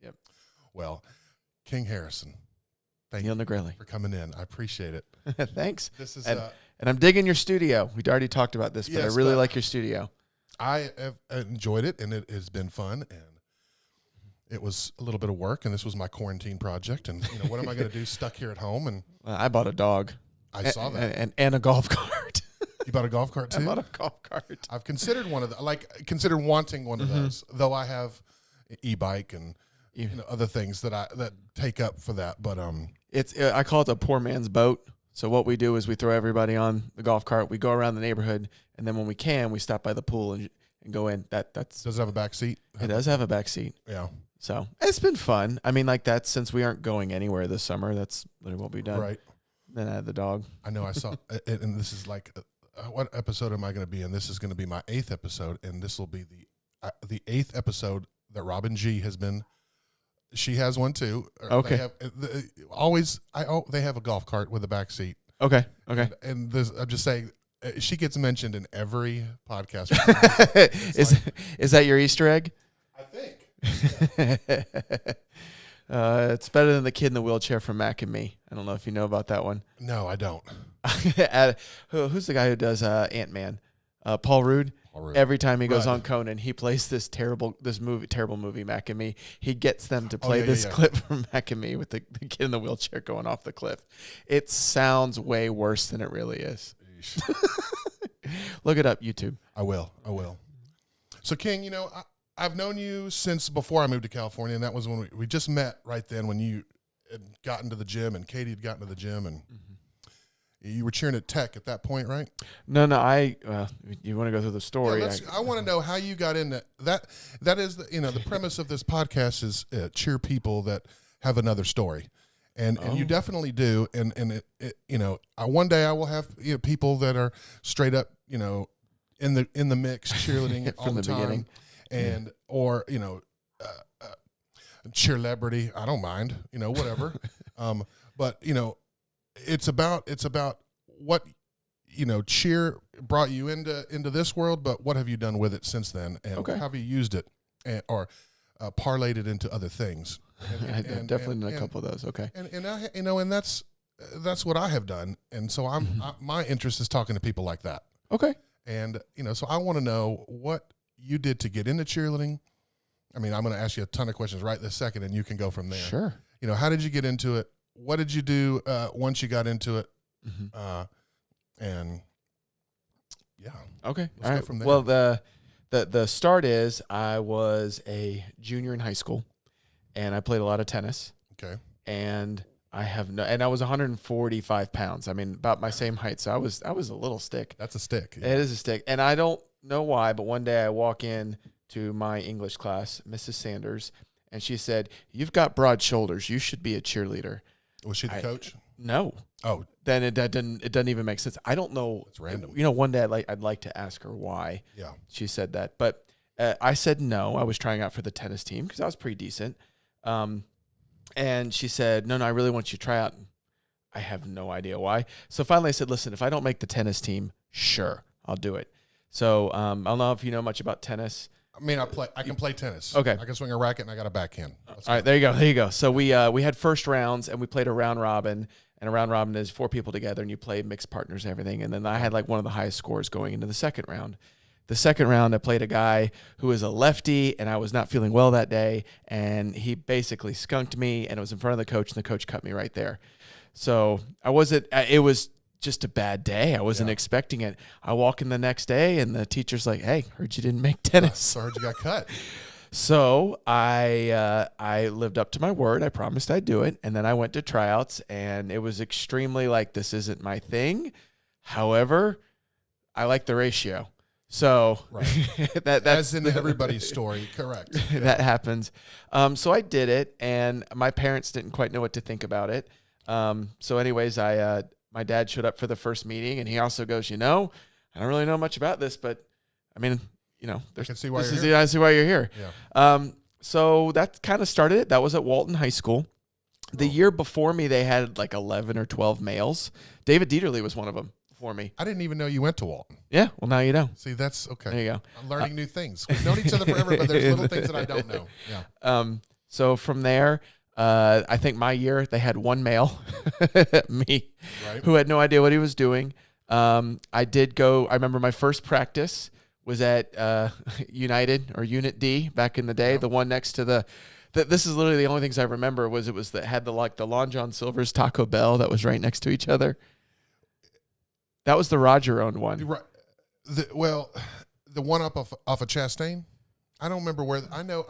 Yep. Well, King Harrison, thank Neil you Negrelli. for coming in. I appreciate it. Thanks. This is and I'm digging your studio. We'd already talked about this, but Yes, I really but like your studio. I have enjoyed it, and it has been fun, and it was a little bit of work, and this was my quarantine project. And what am I going to do stuck here at home? And I bought a dog. I saw that. And a golf cart. You bought a golf cart too? I bought a golf cart. I've considered considered wanting one of those, though I have an e-bike and other things that take up for that. But I call it a poor man's boat. So what we do is we throw everybody on the golf cart. We go around the neighborhood, and then when we can, we stop by the pool and go in. That's does it have a back seat? It does have a back seat. Yeah. So it's been fun. I mean, like that, since we aren't going anywhere this summer, that's literally what we've done. Right. Then I had the dog. I know I saw it, and this is like, what episode am I going to be in? This is going to be my 8th episode, and this will be the 8th episode that Robin G has been. She has one too. Okay. They have a golf cart with a back seat. Okay. And this, I'm just saying, she gets mentioned in every podcast. Is that your Easter egg? I think. It's better than the kid in the wheelchair from Mac and Me. I don't know if you know about that one. No, I don't. Who's the guy who does Ant-Man? Paul Rudd. Every time he goes on Conan, he plays this terrible movie, Mac and Me. He gets them to play this clip from Mac and Me with the kid in the wheelchair going off the cliff. It sounds way worse than it really is. Look it up, YouTube. I will. So, King, I've known you since before I moved to California, and that was when we just met right then when you had gotten to the gym and Katie had gotten to the gym, and you were cheering at Tech at that point, right? No, you want to go through the story? Yeah, I want to know how you got into that. That is the premise of this podcast is cheer people that have another story, and you definitely do. And one day I will have people that are straight up in the mix cheerleading all from the time. Beginning. And or cheerlebrity, I don't mind, whatever. But it's about what cheer brought you into this world, but what have you done with it since then, and how have you used it, or parlayed it into other things? I've definitely done a couple of those. Okay, and that's what I have done, and so my interest is talking to people like that. Okay, and so I want to know what you did to get into cheerleading. I mean, I'm going to ask you a ton of questions right this second, and you can go from there. Sure. How did you get into it? What did you do once you got into it? And yeah. Okay. Let's go from there. Well, the start is I was a junior in high school, and I played a lot of tennis. Okay. And I was 145 pounds. I mean, about my same height. So I was a little stick. That's a stick. Yeah. It is a stick, and I don't know why, but one day I walk in to my English class, Mrs. Sanders, and she said, "You've got broad shoulders. You should be a cheerleader." Was she the coach? No. Oh, then it doesn't even make sense. I don't know. It's random. One day I'd like to ask her why. Yeah. She said that, but I said no. I was trying out for the tennis team because I was pretty decent. And she said, "No, I really want you to try out." I have no idea why. So finally I said, "Listen, if I don't make the tennis team, sure, I'll do it." So I don't know if you know much about tennis. I mean, I can play tennis. Okay. I can swing a racket and I got a backhand. All right, there you go. So we had first rounds and we played a round robin, and a round robin is 4 people together and you play mixed partners and everything. And then I had like one of the highest scores going into the second round. The second round, I played a guy who was a lefty, and I was not feeling well that day, and he basically skunked me, and it was in front of the coach, and the coach cut me right there. So it was just a bad day. I wasn't expecting it. I walk in the next day, and the teacher's like, "Hey, heard you didn't make tennis." I heard you got cut. So I lived up to my word. I promised I'd do it, and then I went to tryouts, and it was extremely like, this isn't my thing. However, I like the ratio. So right. that's as in everybody's story, correct. Yeah. That happens. So I did it, and my parents didn't quite know what to think about it. So anyways, my dad showed up for the first meeting, and he also goes, I don't really know much about this, but I mean, I can see why you're here. I see why you're here. Yeah. So that kind of started it. That was at Walton High School. The year before me, they had like 11 or 12 males. David Dieterle was one of them for me. I didn't even know you went to Walton. Yeah, well, now you know. See, that's okay. There you go. I'm learning new things. We've known each other forever, but there's little things that I don't know. Yeah. So from there, I think my year they had one male, me, who had no idea what he was doing. I did go. I remember my first practice was at United or Unit D back in the day, the one next to the. This is literally the only things I remember was it was that had the Long John Silver's Taco Bell that was right next to each other. That was the Roger owned one. Right. The one up off of Chastain. I don't remember where. I know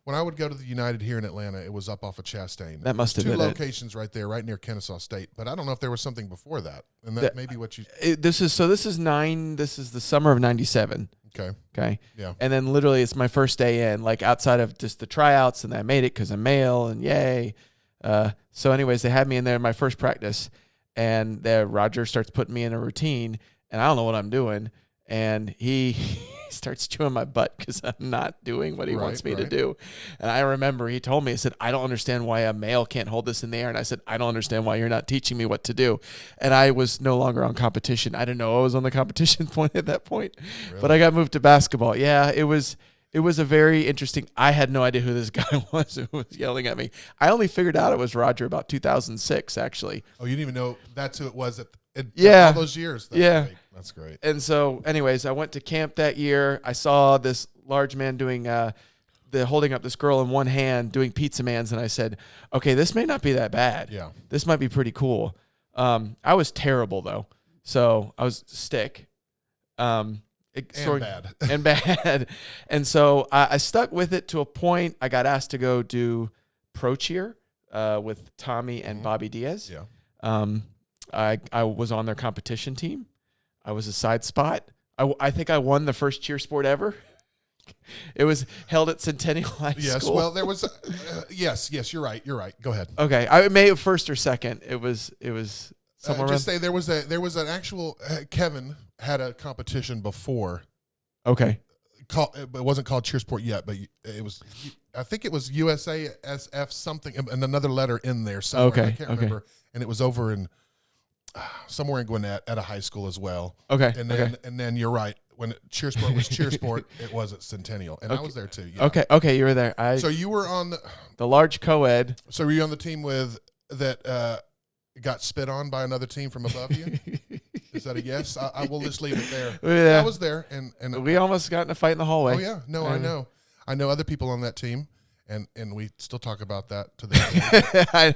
when I would go to the United here in Atlanta, it was up off of Chastain. That must have been two locations right there, right near Kennesaw State. But I don't know if there was something before that, and that may be what you. This is the summer of '97. Okay. Yeah. And then literally, it's my first day in, like outside of just the tryouts, and I made it because I'm male, and yay. So, anyways, they had me in there in my first practice, and there Roger starts putting me in a routine, and I don't know what I'm doing, and he starts chewing my butt because I'm not doing what he wants me to do. And I remember he told me, he said, I don't understand why a male can't hold this in the air. And I said, I don't understand why you're not teaching me what to do. And I was no longer on competition. I didn't know I was on the competition point at that point, but I got moved to basketball. Yeah, it was a very interesting. I had no idea who this guy was who was yelling at me. I only figured out it was Roger about 2006, actually. Oh, you didn't even know that's who it was all those years. Great. That's great. And so, anyways, I went to camp that year. I saw this large man doing holding up this girl in one hand doing pizza mans, and I said, okay, this may not be that bad. Yeah. This might be pretty cool. I was terrible, though. So I was stick. Bad. And bad. And so I stuck with it to a point. I got asked to go do pro cheer with Tommy and Bobby Diaz. Yeah. I was on their competition team. I was a side spot. I think I won the first cheer sport ever. It was held at Centennial High School. Yes, well, there was yes, you're right. Go ahead. Okay, I may have first or second. It was somewhere. Just say there was an actual Kevin had a competition before. Okay. It wasn't called cheer sport yet, but it was. I think it was USASF something and another letter in there somewhere. Okay. I can't remember. And it was over in somewhere in Gwinnett at a high school as well. Okay. And then you're right. When cheer sport was cheer sport, it was at Centennial, and I was there too. Yeah. Okay, you were there. So you were on the large co-ed. So were you on the team that got spit on by another team from above you? Is that a yes? I will just leave it there. Yeah. I was there, and we almost got in a fight in the hallway. Oh yeah, no, I know. I know other people on that team, and we still talk about that to this day.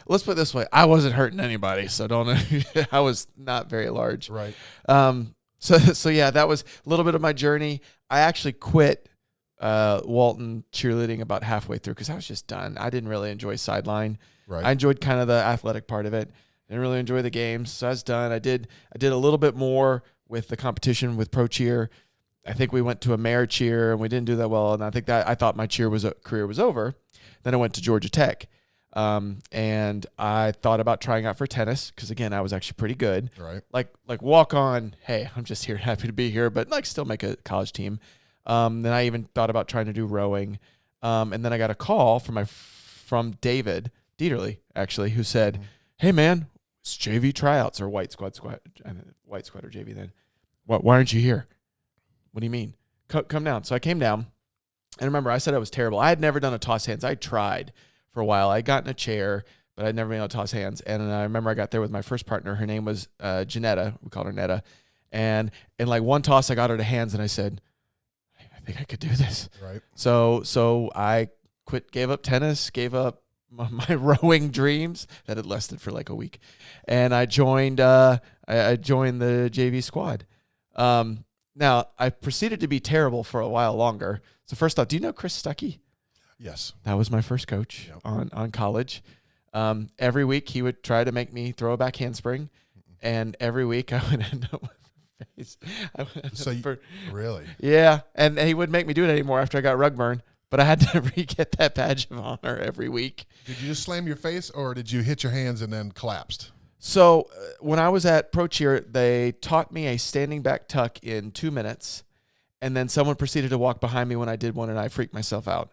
Let's put it this way: I wasn't hurting anybody, so don't. I was not very large, right? So yeah, that was a little bit of my journey. I actually quit Walton cheerleading about halfway through because I was just done. I didn't really enjoy sideline. Right. I enjoyed kind of the athletic part of it. Didn't really enjoy the games, so I was done. I did a little bit more with the competition with pro cheer. I think we went to a mare cheer and we didn't do that well, and I thought my career was over. Then I went to Georgia Tech, and I thought about trying out for tennis because, again, I was actually pretty good. Right. Like walk on, hey, I'm just here, happy to be here, but like still make a college team. Then I even thought about trying to do rowing, and then I got a call from David Dieterle, actually, who said, hey, man, it's JV tryouts or white squad or JV then. Why aren't you here? What do you mean? Come down. So I came down. And remember, I said I was terrible. I had never done a toss hands. I tried for a while. I got in a chair, but I'd never been able to toss hands. And I remember I got there with my first partner. Her name was Janetta. We called her Netta. And in like one toss, I got her to hands, and I said, I think I could do this. Right. So I gave up tennis, gave up my rowing dreams that had lasted for like a week, and I joined the JV squad. Now, I proceeded to be terrible for a while longer. So first off, do you know Chris Stuckey? Yes. That was my first coach on college. Every week he would try to make me throw a back handspring, and every week I would end up with a face. Really? Yeah, and he wouldn't make me do it anymore after I got rug burn, but I had to re-get that badge of honor every week. Did you just slam your face, or did you hit your hands and then collapsed? So when I was at Pro Cheer, they taught me a standing back tuck in 2 minutes, and then someone proceeded to walk behind me when I did one, and I freaked myself out.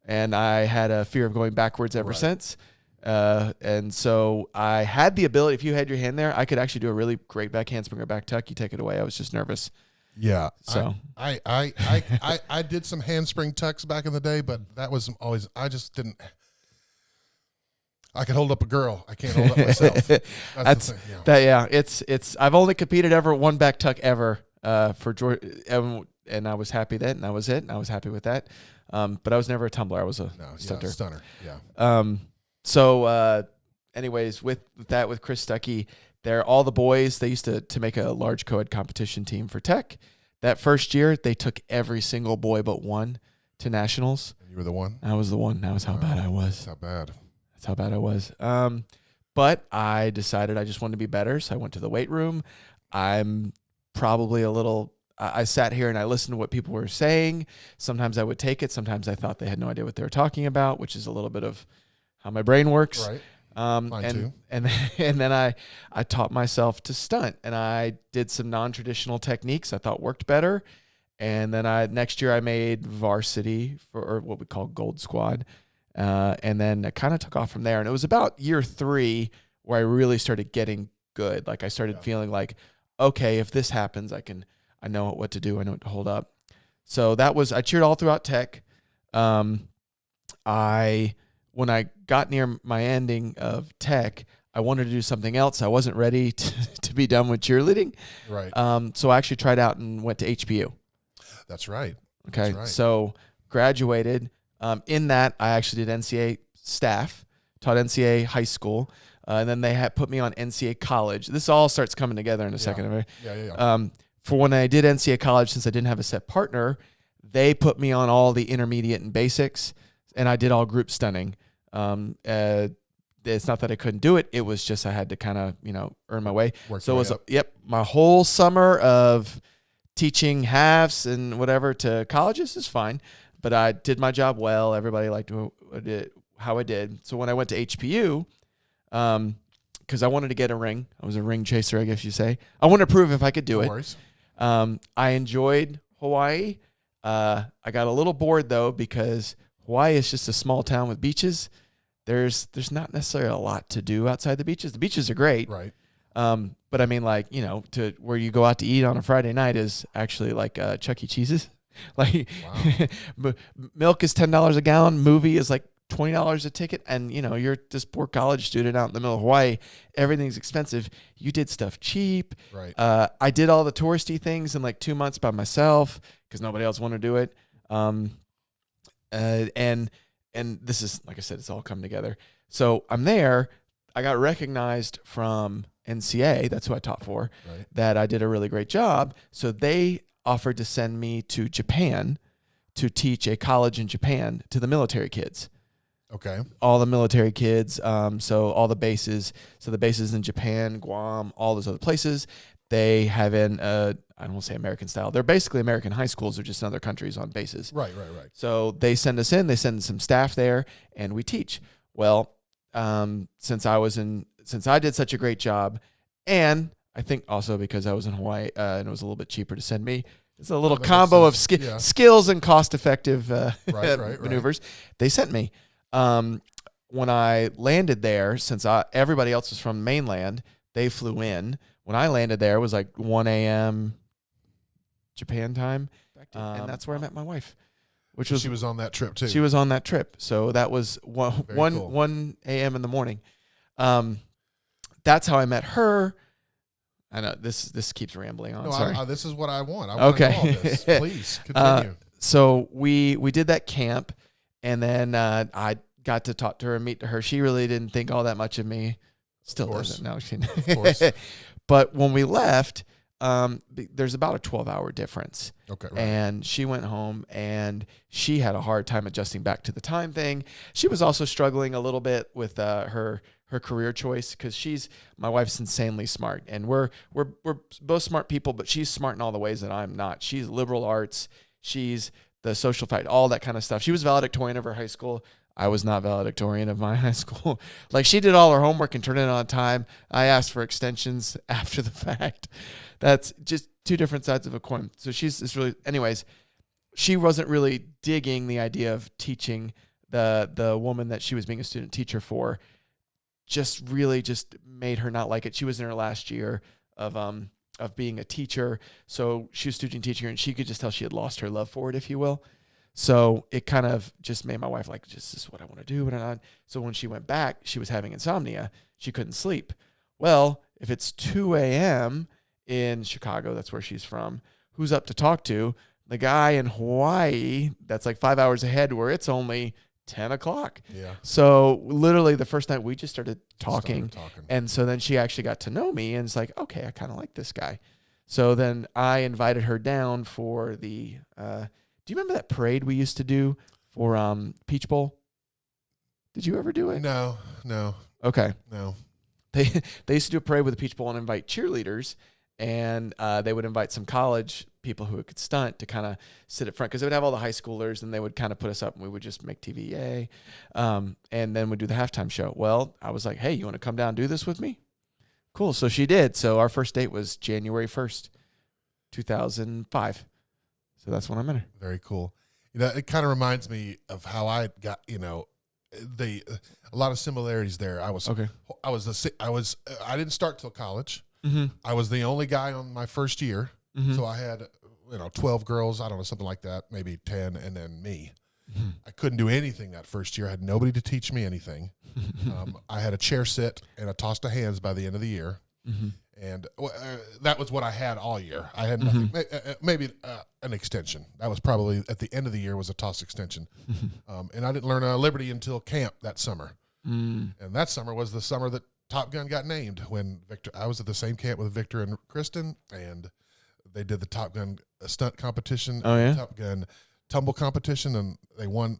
And I had a fear of going backwards ever since. And so I had the ability, if you had your hand there, I could actually do a really great back handspring or back tuck. You take it away. I was just nervous. Yeah. So I did some handspring tucks back in the day, but that was always, I just didn't. I could hold up a girl. I can't hold up myself. That's the thing. Yeah. It's. I've only competed ever one back tuck ever for Georgia, and I was happy that, and that was it. And I was happy with that. But I was never a tumbler. I was a stunner. Stunner. Yeah. So, anyways, with Chris Stuckey, all the boys. They used to make a large co-ed competition team for tech. That first year, they took every single boy but one to nationals. And you were the one. I was the one. That was how bad I was. That's how bad. That's how bad I was. But I decided I just wanted to be better, so I went to the weight room. I'm probably a little. I sat here and I listened to what people were saying. Sometimes I would take it. Sometimes I thought they had no idea what they were talking about, which is a little bit of how my brain works. Right. Mine too. And then I taught myself to stunt, and I did some non-traditional techniques I thought worked better. And then next year I made varsity or what we call gold squad. And then I kind of took off from there. And it was about year 3 where I really started getting good. Like I started feeling like, okay, if this happens, I know what to do. I know what to hold up. So I cheered all throughout tech. When I got near my ending of tech, I wanted to do something else. I wasn't ready to be done with cheerleading. Right. So I actually tried out and went to HBU. That's right. Okay. That's right. So graduated. In that, I actually did NCAA staff, taught NCAA high school, and then they had put me on NCAA college. This all starts coming together in a second. Right? Yeah. For when I did NCAA college, since I didn't have a set partner, they put me on all the intermediate and basics, and I did all group stunning. It's not that I couldn't do it. It was just I had to kind of, earn my way. So it was, my whole summer of teaching halves and whatever to colleges is fine. But I did my job well. Everybody liked how I did. So when I went to HPU, because I wanted to get a ring. I was a ring chaser, I guess you say. I wanted to prove if I could do it. I enjoyed Hawaii. I got a little bored, though, because Hawaii is just a small town with beaches. There's not necessarily a lot to do outside the beaches. The beaches are great. Right. But I mean, like, to where you go out to eat on a Friday night is actually like Chuck E. Cheese's. Like, wow. Milk is $10 a gallon. Movie is like $20 a ticket. And, you're this poor college student out in the middle of Hawaii. Everything's expensive. You did stuff cheap. Right. I did all the touristy things in like 2 months by myself because nobody else wanted to do it. And this is, like I said, it's all come together. So I'm there. I got recognized from NCA. That's who I taught for. Right. That I did a really great job. So they offered to send me to Japan to teach a college in Japan to the military kids. Okay. All the military kids. So all the bases. So the bases in Japan, Guam, all those other places. They have I don't want to say American style. They're basically American high schools. They're just in other countries on bases. Right. So they send us in. They send some staff there, and we teach. Well, since I did such a great job, and I think also because I was in Hawaii and it was a little bit cheaper to send me. It's a little combo of skills and cost-effective maneuvers. Right. They sent me. When I landed there, since everybody else was from mainland, they flew in. When I landed there, it was like 1 a.m. Japan time, and that's where I met my wife. She was on that trip too. She was on that trip, so that was 1 a.m. in the morning. That's how I met her. I know this keeps rambling on. Sorry. This is what I want. I want to know all this. Please continue. So we did that camp, and then I got to talk to her and meet her. She really didn't think all that much of me. Still doesn't. No, of course. But when we left, there's about a 12-hour difference. Okay. Right. And she went home, and she had a hard time adjusting back to the time thing. She was also struggling a little bit with her career choice because my wife's insanely smart, and we're both smart people, but she's smart in all the ways that I'm not. She's liberal arts. She's the social fight, all that kind of stuff. She was valedictorian of her high school. I was not valedictorian of my high school. Like, she did all her homework and turned it in on time. I asked for extensions after the fact. That's just two different sides of a coin. So anyways, she wasn't really digging the idea of teaching the woman that she was being a student teacher for. Just made her not like it. She was in her last year of being a teacher. So she was student teacher, and she could just tell she had lost her love for it, if you will. So it kind of just made my wife like, this is what I want to do. And so when she went back, she was having insomnia. She couldn't sleep. Well, if it's 2 a.m. in Chicago, that's where she's from, who's up to talk to? The guy in Hawaii that's like 5 hours ahead where it's only 10 o'clock. Yeah. So literally the first night we just started talking. And so then she actually got to know me and it's like, okay, I kind of like this guy. So then I invited her down for the, do you remember that parade we used to do for Peach Bowl? Did you ever do it? No. Okay. No. They used to do a parade with the Peach Bowl and invite cheerleaders, and they would invite some college people who could stunt to kind of sit at front because they would have all the high schoolers and they would kind of put us up and we would just make TV, yay. And then we'd do the halftime show. Well, I was like, hey, you want to come down and do this with me? Cool. So she did. So our first date was January 1st, 2005. So that's when I met her. Very cool. It kind of reminds me of how I got, a lot of similarities there. I didn't start till college. Mm-hmm. I was the only guy on my first year. Mm-hmm. So I had, 12 girls, I don't know, something like that, maybe 10, and then me. Mm-hmm. I couldn't do anything that first year. I had nobody to teach me anything. I had a chair sit and a toss to hands by the end of the year. Mm-hmm. And that was what I had all year. I had nothing, maybe an extension. That was probably at the end of the year was a toss extension. And I didn't learn Liberty until camp that summer. Mm. And that summer was the summer that Top Gun got named when I was at the same camp with Victor and Kristen, and they did the Top Gun stunt competition, Top Gun tumble competition, and they won.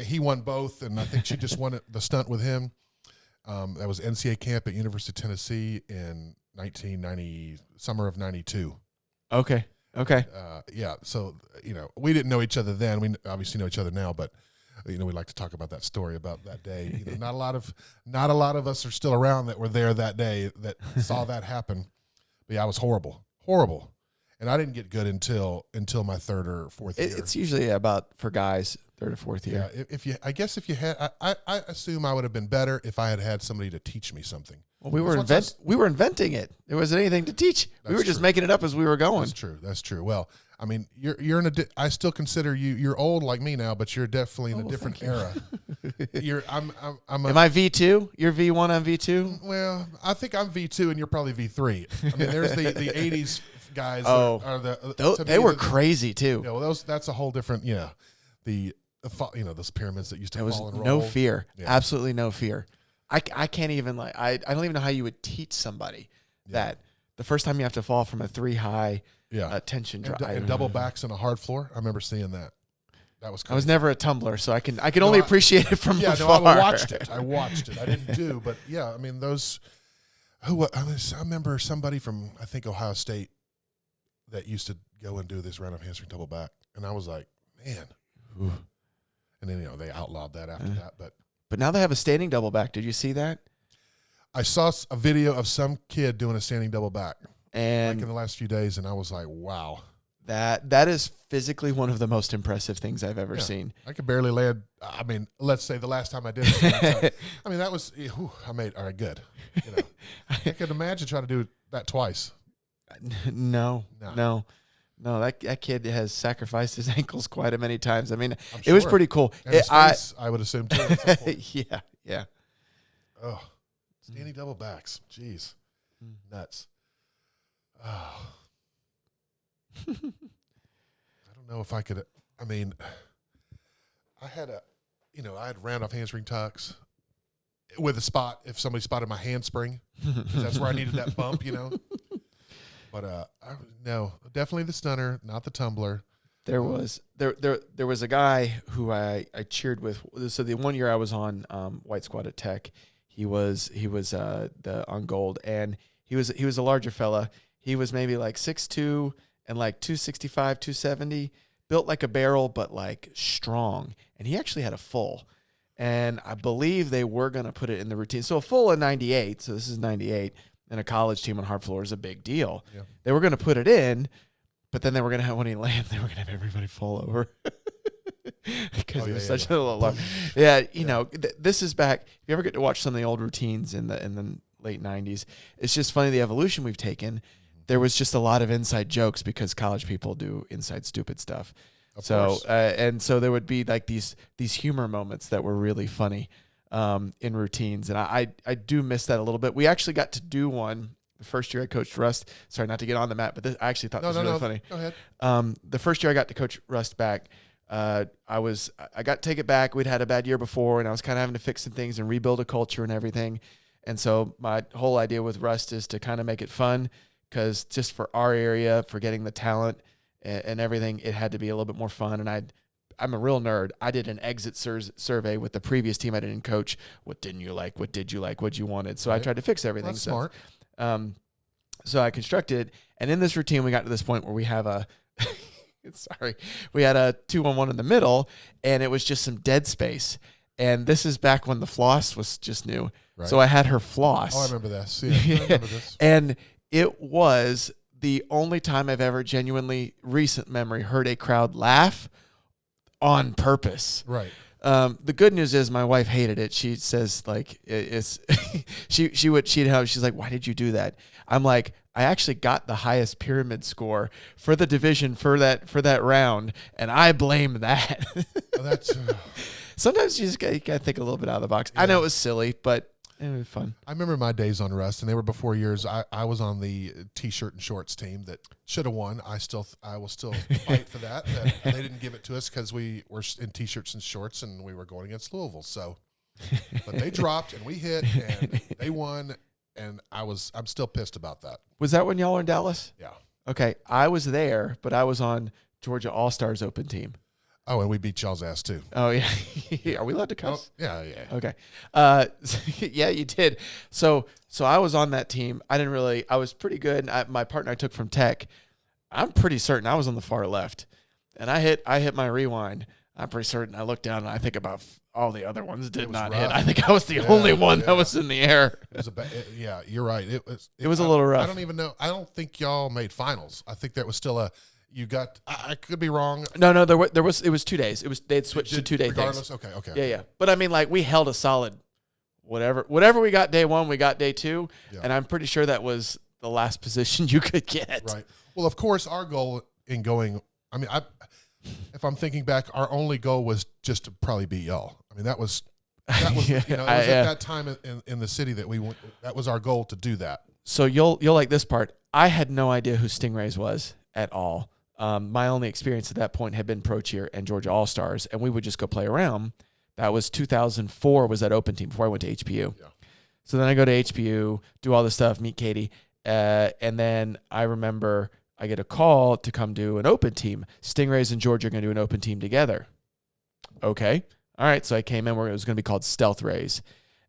He won both, and I think she just won the stunt with him. That was NCAA camp at University of Tennessee in 1990, summer of 92. Okay. Yeah. So, we didn't know each other then. We obviously know each other now, but we like to talk about that story about that day. Not a lot of us are still around that were there that day that saw that happen. But yeah, I was horrible. And I didn't get good until my third or fourth year. It's usually about, for guys, third or fourth year. Yeah. If you had, I assume I would have been better if I had had somebody to teach me something. Well, we were inventing it. There wasn't anything to teach. We were just making it up as we were going. That's true. Well, I mean, you're in I still consider you're old like me now, but you're definitely in a different era. Am I V2? You're V1, I'm V2? Well, I think I'm V2 and you're probably V3. I mean, there's the 80s guys. Oh, they were crazy too. That's a whole different, those pyramids that used to fall and roll. No fear. Yeah. Absolutely no fear. I can't even I don't even know how you would teach somebody that the first time you have to fall from a 3 high tension drop. And double backs on a hard floor. I remember seeing that. That was crazy. I was never a tumbler, so I can only appreciate it from afar. I watched it. I didn't do, but yeah, I mean those. I remember somebody from I think Ohio State that used to go and do this round of handspring double back, and I was like, man. Ooh. And then they outlawed that after that, But now they have a standing double back. Did you see that? I saw a video of some kid doing a standing double back, and in the last few days, and I was like, wow. That is physically one of the most impressive things I've ever seen. I could barely land. I mean, let's say the last time I did it. I mean, that was, I made, all right, good. I could imagine trying to do that twice. No. That kid has sacrificed his ankles quite a many times. I mean, it was pretty cool. And his face, I would assume, too. At some point. Yeah. Oh, standing double backs. Jeez. Nuts. Oh. I don't know if I could. I mean, I had round off handspring tucks with a spot if somebody spotted my handspring. That's where I needed that bump, But no, definitely the stunner, not the tumbler. There was a guy who I cheered with. So the one year I was on White Squad at Tech, he was on gold, and he was a larger fella. He was maybe like 6'2" and like 265, 270, built like a barrel, but like strong. And he actually had a full. And I believe they were going to put it in the routine. So a full in 98, so this is 98, and a college team on hard floor is a big deal. Yeah. They were going to put it in, but then they were going to have, when he landed, they were going to have everybody fall over. Because it was such a little long. This is back. If you ever get to watch some of the old routines in the late 90s, it's just funny the evolution we've taken. there was just a lot of inside jokes because college people do inside stupid stuff. Of so course. and so there would be like these humor moments that were really funny in routines, and I do miss that a little bit. We actually got to do one the first year I coached Rust. Sorry, not to get on the mat, but I actually thought this was really funny. Go ahead. The first year I got to coach Rust back, I got to take it back. We'd had a bad year before, and I was kind of having to fix some things and rebuild a culture and everything. And so my whole idea with Rust is to kind of make it fun, because just for our area, for getting the talent and everything, it had to be a little bit more fun. And I'm a real nerd. I did an exit survey with the previous team I didn't coach. What didn't you like? What did you like? What you wanted? So I tried to fix everything. That's smart. So I constructed, and in this routine, we got to this point where we have we had a 2-on-1 in the middle, and it was just some dead space. And this is back when the floss was just new. Right. So I had her floss. Oh, I remember this. Yeah, I remember this. And it was the only time I've ever genuinely, recent memory, heard a crowd laugh on purpose. Right. The good news is my wife hated it. She says like it's she's like, why did you do that? I'm like, I actually got the highest pyramid score for the division for that round, and I blame that. Oh, that's sometimes you just gotta think a little bit out of the box. Yeah. I know it was silly, but it was fun. I remember my days on Rust, and they were before years. I was on the T-shirt and shorts team that should have won. I will still fight for that. They didn't give it to us because we were in T-shirts and shorts, and we were going against Louisville. So, but they dropped, and we hit, and they won, and I'm still pissed about that. Was that when y'all were in Dallas? Yeah. Okay, I was there, but I was on Georgia All-Stars Open team. Oh, and we beat y'all's ass too. Oh yeah, are we allowed to cuss? Oh, yeah. Okay, yeah, you did. So I was on that team. I was pretty good. My partner I took from Tech, I'm pretty certain I was on the far left, and I hit my rewind. I'm pretty certain I looked down and I think about all the other ones did not rough. hit. I think I was the only one that was in the air. It was yeah, you're right. It was a little rough. I don't even know. I don't think y'all made finals. I think that was still you got. I could be wrong. No, it was 2 days. They'd switched to 2 day regardless. things. Okay. Yeah. But I mean, like, we held a solid whatever we got day one, we got day two, and I'm pretty sure that was the last position you could get. Right. Well, of course, our goal in going. I mean, if I'm thinking back, our only goal was just to probably beat y'all. I mean, that was Yeah, it was at that time in the city that we went. That was our goal to do that. So you'll like this part. I had no idea who Stingrays was at all. My only experience at that point had been Pro Cheer and Georgia All Stars, and we would just go play around. That was 2004 was that open team before I went to HPU. Yeah. So then I go to HPU, do all this stuff, meet Katie, and then I remember I get a call to come do an open team. Stingrays and Georgia are going to do an open team together. Okay. All right. So I came in where it was going to be called Stealth Rays.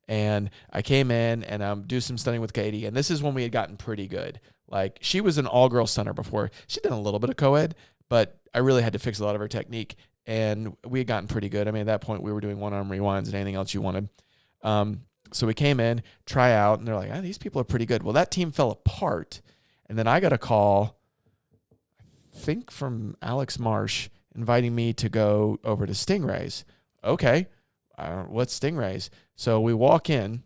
And I came in and do some studying with Katie. And this is when we had gotten pretty good. Like, she was an all-girl center before. She'd done a little bit of co-ed, but I really had to fix a lot of her technique. And we had gotten pretty good. I mean, at that point, we were doing one-arm rewinds and anything else you wanted. So we came in, try out, and they're like, these people are pretty good. Well, that team fell apart. And then I got a call, I think from Alex Marsh, inviting me to go over to Stingrays. Okay, what's Stingrays? So we walk in,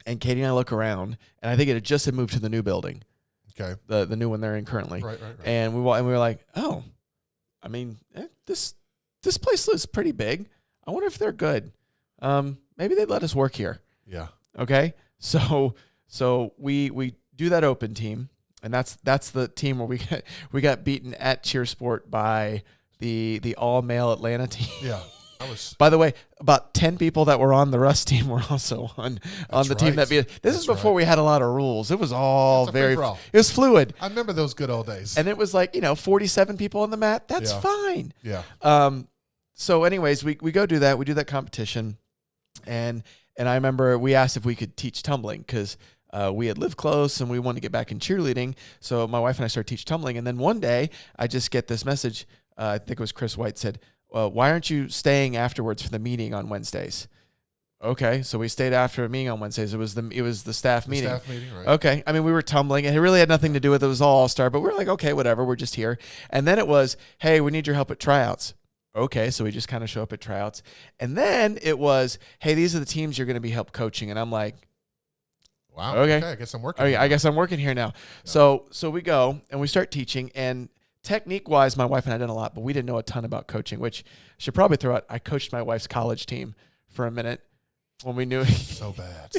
and Katie and I look around, and I think it had just moved to the new building. Okay. The new one they're in currently. Right. And we were like, oh, I mean, this place looks pretty big. I wonder if they're good. Maybe they'd let us work here. Yeah. Okay. So we do that open team, and that's the team where we got beaten at Cheersport by the all male Atlanta team. Yeah. By the way, about 10 people that were on the Rust team were also on the team that beat. This is before we had a lot of rules. It was all it was fluid. I remember those good old days. And it was like, 47 people on the mat. That's fine. Yeah. So anyways, we go do that. We do that competition. And I remember we asked if we could teach tumbling because we had lived close and we wanted to get back in cheerleading. So my wife and I started teaching tumbling. And then one day I just get this message. I think it was Chris White said, why aren't you staying afterwards for the meeting on Wednesdays? Okay, so we stayed after a meeting on Wednesdays. It was the staff meeting. Staff meeting, right. Okay, I mean, we were tumbling, and it really had nothing to do with it. It was all All-Star, but we were like, okay, whatever, we're just here. And then it was, hey, we need your help at tryouts. Okay, so we just kind of show up at tryouts. And then it was, hey, these are the teams you're going to be help coaching. And I'm like, Wow. Okay. I guess I'm working. I guess I'm working here now. Yeah. So we go and we start teaching, and technique wise, my wife and I did a lot, but we didn't know a ton about coaching, which I should probably throw out. I coached my wife's college team for a minute when we knew. So bad.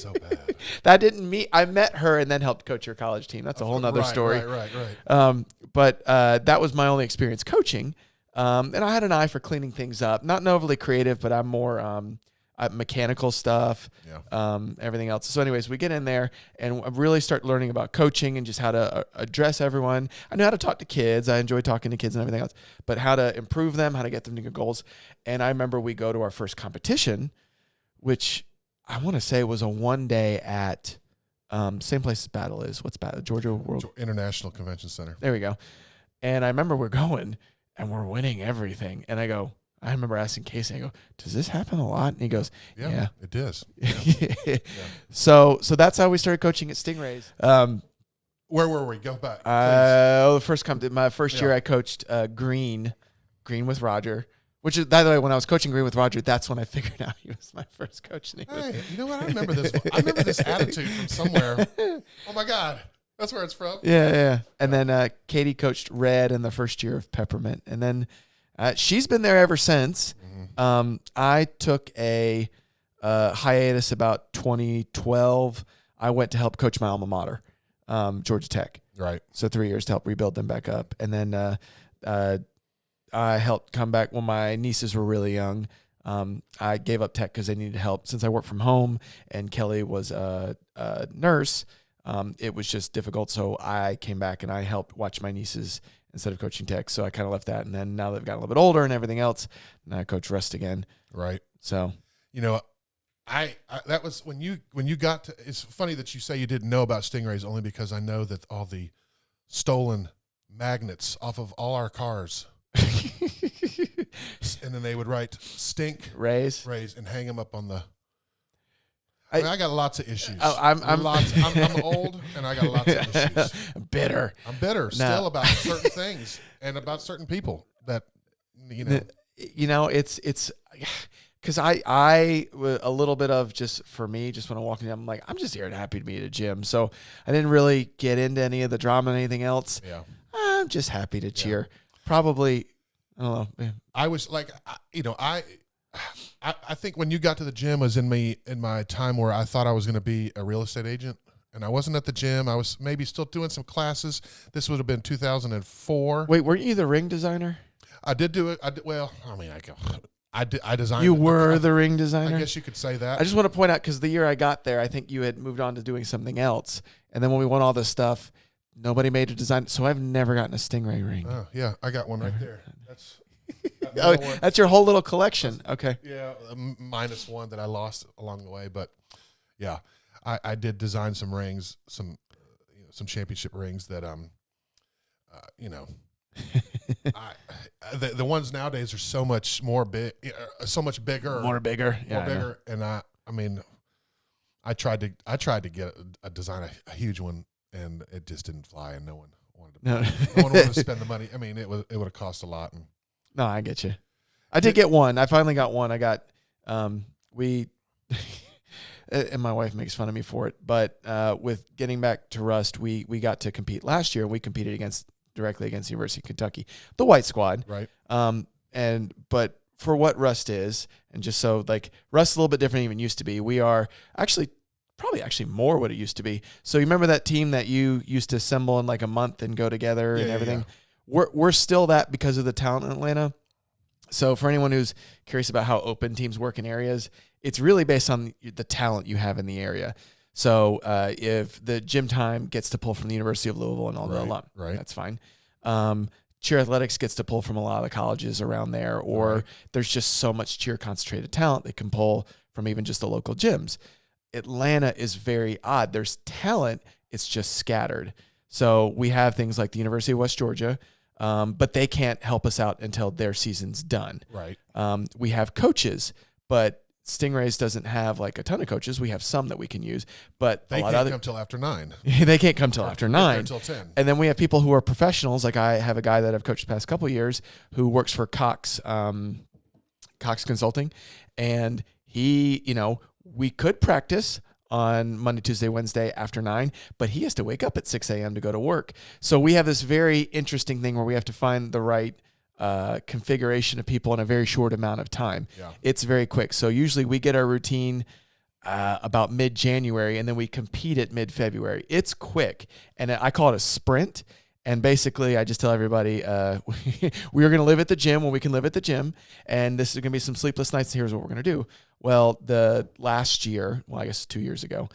That didn't mean I met her and then helped coach her college team. That's a whole nother story. Right. But that was my only experience coaching. And I had an eye for cleaning things up, not overly creative, but I'm more, mechanical stuff, everything else. So anyways, we get in there and really start learning about coaching and just how to address everyone. I know how to talk to kids. I enjoy talking to kids and everything else, but how to improve them, how to get them to get goals. And I remember we go to our first competition, which I want to say was a 1 day at same place as Battle is. What's Battle? Georgia World International Convention Center. There we go. And I remember we're going and we're winning everything. And I remember asking Casey, I go, does this happen a lot? And he goes, yeah. It does. Yeah. So that's how we started coaching at Stingrays. Where were we? Go back. My first year I coached Green with Roger, which is, by the way, when I was coaching Green with Roger, that's when I figured out he was my first coach. Hey, you know what? I remember this. I remember this attitude from somewhere. Oh my God. That's where it's from. Yeah. And then Katie coached Red in the first year of Peppermint. And then she's been there ever since. Mm-hmm. I took a hiatus about 2012. I went to help coach my alma mater, Georgia Tech. Right. So 3 years to help rebuild them back up. And then I helped come back when my nieces were really young. I gave up tech because they needed help. Since I work from home and Kelly was a nurse, it was just difficult. So I came back and I helped watch my nieces instead of coaching tech. So I kind of left that. And then now they've gotten a little bit older and everything else, and I coach Rust again. Right. So, I that was when you got to, it's funny that you say you didn't know about Stingrays, only because I know that all the stolen magnets off of all our cars, and then they would write stink Rays and hang them up on the, I got lots of issues. I'm old and I got lots of issues. I'm bitter still about certain things and about certain people that, it's because I a little bit of just for me, just when I'm walking down, I'm like, I'm just here and happy to be at a gym. So I didn't really get into any of the drama and anything else. Yeah. I'm just happy to cheer. Probably, I don't know. I was like, I think when you got to the gym was in my time where I thought I was going to be a real estate agent, and I wasn't at the gym. I was maybe still doing some classes. This would have been 2004. Wait, weren't you the ring designer? I did do it. I designed. You were the ring designer? I guess you could say that. I just want to point out, because the year I got there, I think you had moved on to doing something else. And then when we won all this stuff, nobody made a design. So I've never gotten a Stingray ring. Oh, yeah. I got one right there. That's that's your whole little collection. Okay. Yeah. Minus one that I lost along the way. But yeah, I did design some rings, some championship rings that, the ones nowadays are so much more big, so much bigger, more bigger. And I tried to get a design a huge one, and it just didn't fly, and no one wanted to spend the money. I mean, it would have cost a lot. No, I get you. I did get one. I finally got one. I got and my wife makes fun of me for it, but with getting back to Rust, we got to compete last year, and we competed directly against the University of Kentucky, the white squad. Right. But for what Rust is, and just so like Rust is a little bit different than it even used to be. We are probably more what it used to be. So you remember that team that you used to assemble in like a month and go together and everything? Yeah. We're still that because of the talent in Atlanta. So for anyone who's curious about how open teams work in areas, it's really based on the talent you have in the area. So if the gym time gets to pull from the University of Louisville and all the alum, that's fine. Cheer athletics gets to pull from a lot of the colleges around there, or there's just so much cheer concentrated talent that can pull from even just the local gyms. Atlanta is very odd. There's talent, it's just scattered. So we have things like the University of West Georgia, but they can't help us out until their season's done. Right. We have coaches, but Stingrays doesn't have like a ton of coaches. We have some that we can use, but they can't come till after 9. They can't come till after 9. Until 10. And then we have people who are professionals. Like I have a guy that I've coached the past couple of years who works for Cox Consulting, and he, we could practice on Monday, Tuesday, Wednesday after 9, but he has to wake up at 6 a.m. to go to work. So we have this very interesting thing where we have to find the right configuration of people in a very short amount of time. Yeah. It's very quick. So usually we get our routine about mid-January, and then we compete at mid-February. It's quick, and I call it a sprint. And basically, I just tell everybody, we are going to live at the gym when we can live at the gym, and this is going to be some sleepless nights, and here's what we're going to do. Well, the last year, I guess 2 years ago,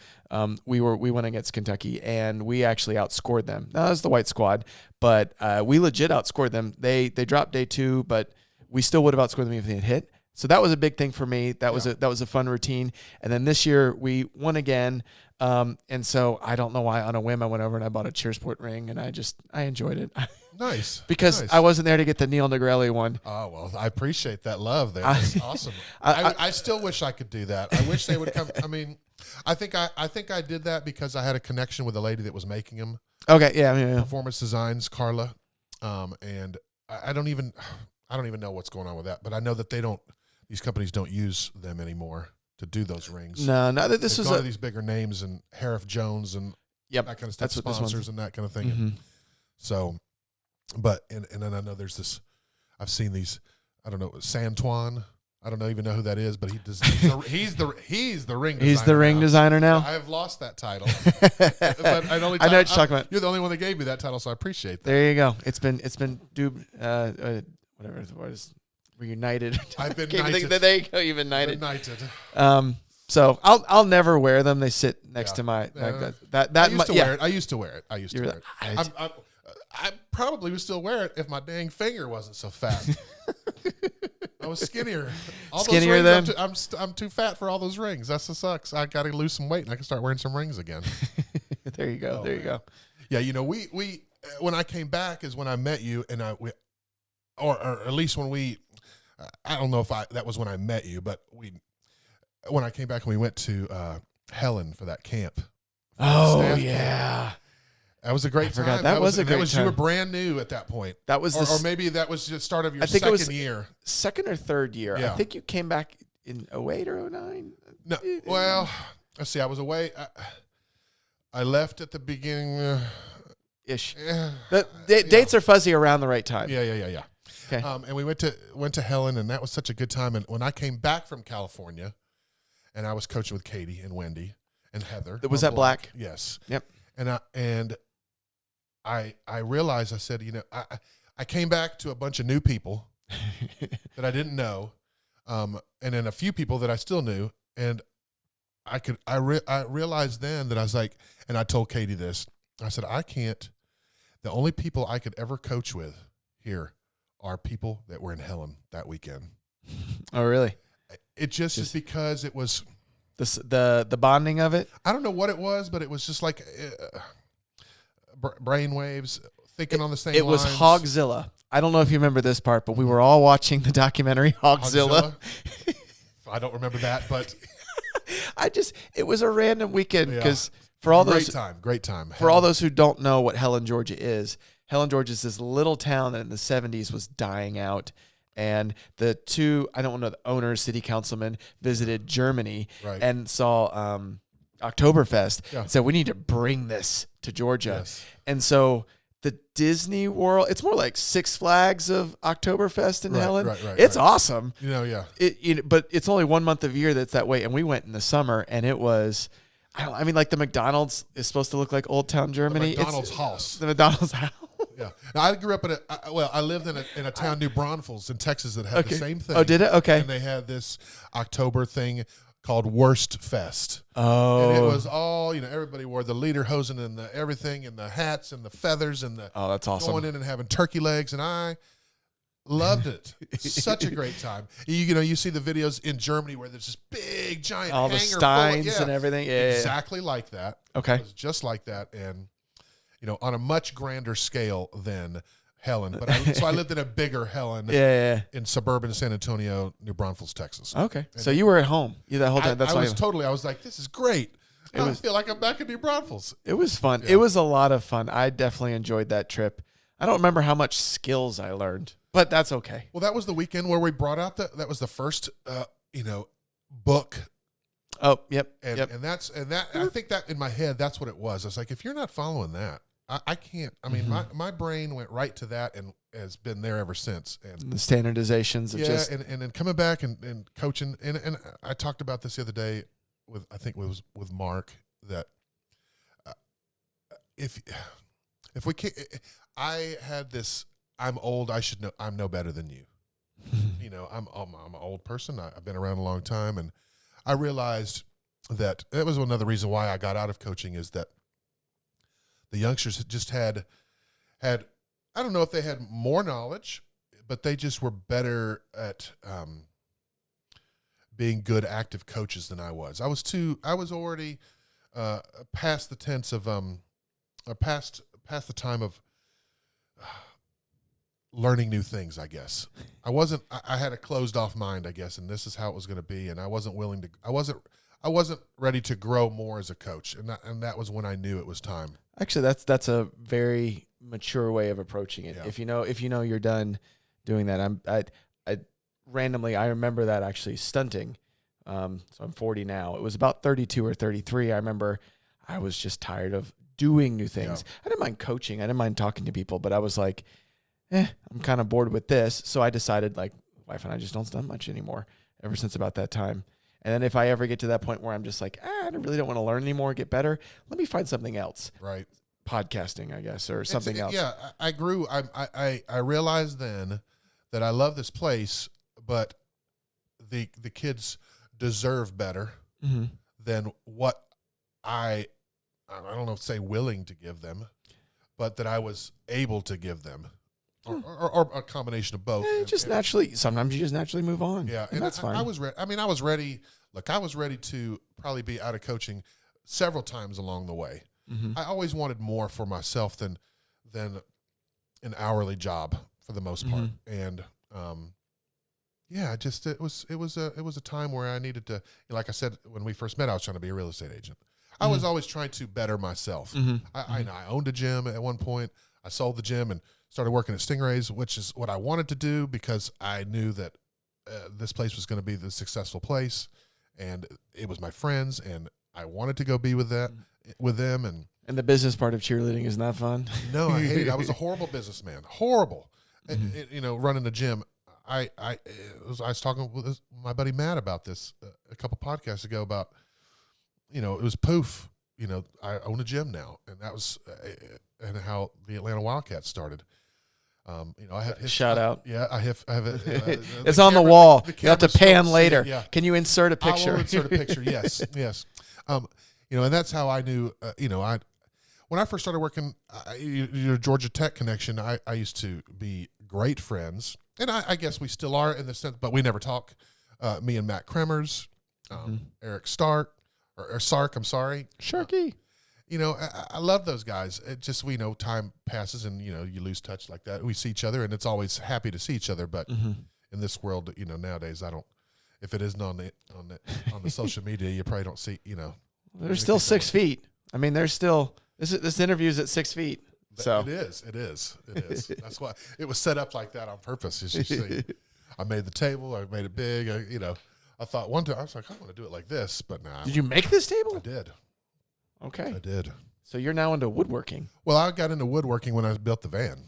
we went against Kentucky, and we actually outscored them. Now, that was the white squad, but we legit outscored them. They dropped day 2, but we still would have outscored them if they had hit. So that was a big thing for me. That was a fun routine. And then this year we won again. And so I don't know why on a whim I went over and I bought a Cheersport ring, and I enjoyed it. Nice. Because nice. I wasn't there to get the Neil Negrelli one. Oh, well, I appreciate that love there. That's awesome. I still wish I could do that. I wish they would come. I mean, I think I did that because I had a connection with the lady that was making them. Okay. Yeah. Performance Designs, Carla. And I don't even know what's going on with that, but I know that these companies don't use them anymore to do those rings. No, this They've was gone to these bigger names and Harif Jones and that kind of stuff, sponsors and that kind of thing. Mm-hmm. So, but and then I know there's this. I've seen these. I don't know, Santuan. I don't even know who that is, but he's the ring designer. He's the ring designer now. I have lost that title. But I know what you're talking about. You're the only one that gave me that title, so I appreciate that. There you go. It's been whatever it was. Reunited. I've been knighted. There you go. You've been knighted. So I'll never wear them. They sit next to my I used to wear it. I probably would still wear it if my dang finger wasn't so fat. I was skinnier. Skinnier then? I'm too fat for all those rings. That's the sucks. I got to lose some weight and I can start wearing some rings again. There you go. You go. Yeah, we when I came back is when I met you, and or at least when we. I don't know if that was when I met you, but when I came back and we went to Helen for that camp. Oh yeah, that was a great time. That was a great time. You were brand new at that point. That was, or maybe that was the start of your second year, second or third year. Yeah. I think you came back in 08 or 09. No, well, let's see. I was away. I left at the beginning. Ish. The dates are fuzzy around the right time. Yeah. Okay. And we went to Helen, and that was such a good time. And when I came back from California, and I was coaching with Katie and Wendy and Heather. Was that Black? Yes. Yep. And I realized, I said, I came back to a bunch of new people that I didn't know, and then a few people that I still knew, and I realized then that I was like, and I told Katie this. I said, the only people I could ever coach with here are people that were in Helen that weekend. Oh, really? It just is because it was the bonding of it. I don't know what it was, but it was just like brainwaves, thinking on the same. It lines. was Hogzilla. I don't know if you remember this part, but we were all watching the documentary Hogzilla. I don't remember that, but it was a random weekend because for all great time. For all those who don't know what Helen, Georgia is. Helen, Georgia is this little town that in the 70s was dying out. And the two, I don't know, the owners, city councilmen visited Germany and saw Oktoberfest. Yeah. And said, we need to bring this to Georgia. Yes. And so the Disney World, it's more like Six Flags of Oktoberfest in Helen. It's awesome. Yeah. But it's only 1 month of year that's that way. And we went in the summer, and it was... I mean, like the McDonald's is supposed to look like Old Town Germany. The McDonald's house. The McDonald's house. Yeah. Now, I grew up I lived in a town, New Braunfels in Texas, that had the same thing. Oh, did it? Okay. And they had this October thing called Wurst Fest. Oh. And it was all, everybody wore the lederhosen and the everything and the hats and the feathers and the. Oh, that's awesome. Going in and having turkey legs, and I loved it. Such a great time. You see the videos in Germany where there's this big giant all hanger the steins and everything. Yeah, exactly like that. Okay. It was just like that, and on a much grander scale than Helen. But so I lived in a bigger Helen. In suburban San Antonio, New Braunfels, Texas. Okay. And so you were at home that whole time. I was like, this is great. I feel like I'm back in New Braunfels. It was fun. Yeah. It was a lot of fun. I definitely enjoyed that trip. I don't remember how much skills I learned, but that's okay. Well, that was the weekend where we brought out that was the first, book Oh, yep. And yep. and that I think that in my head, that's what it was. I was like, if you're not following that, I can't. I mean, my brain went right to that and has been there ever since. And the standardizations of just and then coming back and coaching. And I talked about this the other day with Mark, that if we can't, I had this. I'm old. I should know. I'm no better than you. You know, I'm an old person. I've been around a long time, and I realized that was another reason why I got out of coaching, is that the youngsters just had I don't know if they had more knowledge, but they just were better at being good active coaches than I was. I was already past the tense of past the time of learning new things, I guess. I had a closed off mind, I guess, and this is how it was going to be. And I wasn't ready to grow more as a coach. And that was when I knew it was time. Actually, that's a very mature way of approaching it. Yeah. If you know you're done doing that, I remember that actually stunting. So I'm 40 now. It was about 32 or 33. I remember I was just tired of doing new things. Yeah. I didn't mind coaching. I didn't mind talking to people, but I was like, I'm kind of bored with this. So I decided, like, wife and I just don't stunt much anymore ever since about that time. And then if I ever get to that point where I'm just like, I really don't want to learn anymore, get better, let me find something else. Right. Podcasting, I guess, or something else. Yeah, I grew. I realized then that I love this place, but the kids deserve better than what I don't know if say willing to give them, but that I was able to give them. Or a combination of both. Sometimes you just naturally move on. Yeah, and that's fine. I was ready. I mean, I was ready. Look, I was ready to probably be out of coaching several times along the way. I always wanted more for myself than an hourly job for the most part. And it was a time where I needed to. Like I said when we first met, I was trying to be a real estate agent. I was always trying to better myself. I owned a gym at one point. I sold the gym and started working at Stingrays, which is what I wanted to do because I knew that this place was going to be the successful place, and it was my friends, and I wanted to go be with them. And the business part of cheerleading is not fun. No, I hated it. I was a horrible businessman. Horrible. Running the gym. I was talking with my buddy Matt about this a couple podcasts ago about, it was poof. I own a gym now, and that was and how the Atlanta Wildcats started. I have shout out. Yeah, I have it. It's on the wall. You have to pan still later. Yeah. Can you insert a picture? I will insert a picture. Yes, yes. And that's how I knew. When I first started working, Georgia Tech connection. I used to be great friends, and I guess we still are in the sense, but we never talk. Me and Matt Kremers, Eric Stark or Sark. I'm sorry, Sharky. I love those guys. It just, time passes and, you lose touch like that. We see each other and it's always happy to see each other. But in this world, nowadays, if it isn't on the social media, you probably don't see, They're still 6 feet. I mean, there's still, this interview's at 6 feet. So it is. That's why it was set up like that on purpose. As you see, I made the table. I made it big. I thought one time, I was like, I want to do it like this, but nah. Did you make this table? I did. Okay. I did. So you're now into woodworking. Well, I got into woodworking when I built the van.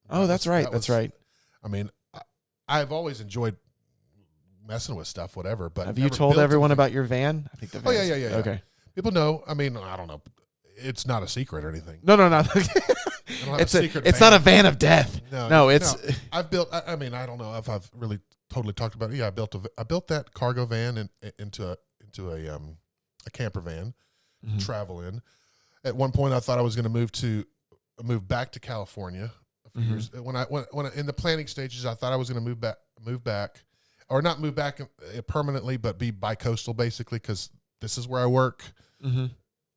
Oh, that's right. That's right. I mean, I've always enjoyed messing with stuff, whatever. But have you told everyone about your van? I think the van. Oh, yeah. Okay. People know. I mean, I don't know. It's not a secret or anything. No. It's not a van of death. No, it's. No. I've built. I mean, I don't know if I've really totally talked about it. Yeah, I built that cargo van into a camper van. Travel in. At one point, I thought I was going to move back to California. A few years when I in the planning stages, I thought I was going to move back, or not move back permanently, but be bi-coastal basically, because this is where I work.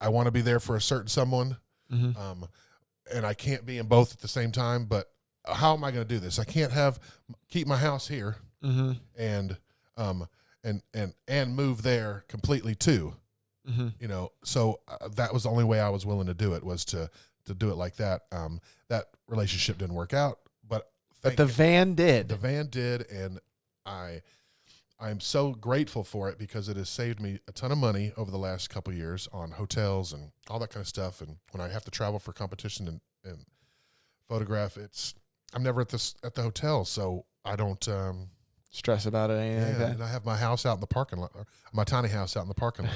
I want to be there for a certain someone, and I can't be in both at the same time. But how am I going to do this? I can't keep my house here and move there completely too. So that was the only way I was willing to do it, was to do it like that. That relationship didn't work out, but the van did. The van did, and I I'm so grateful for it because it has saved me a ton of money over the last couple of years on hotels and all that kind of stuff. And when I have to travel for competition and photograph, I'm never at the hotel, so I don't stress about it. Anything like that. And I have my house out in the parking lot, my tiny house out in the parking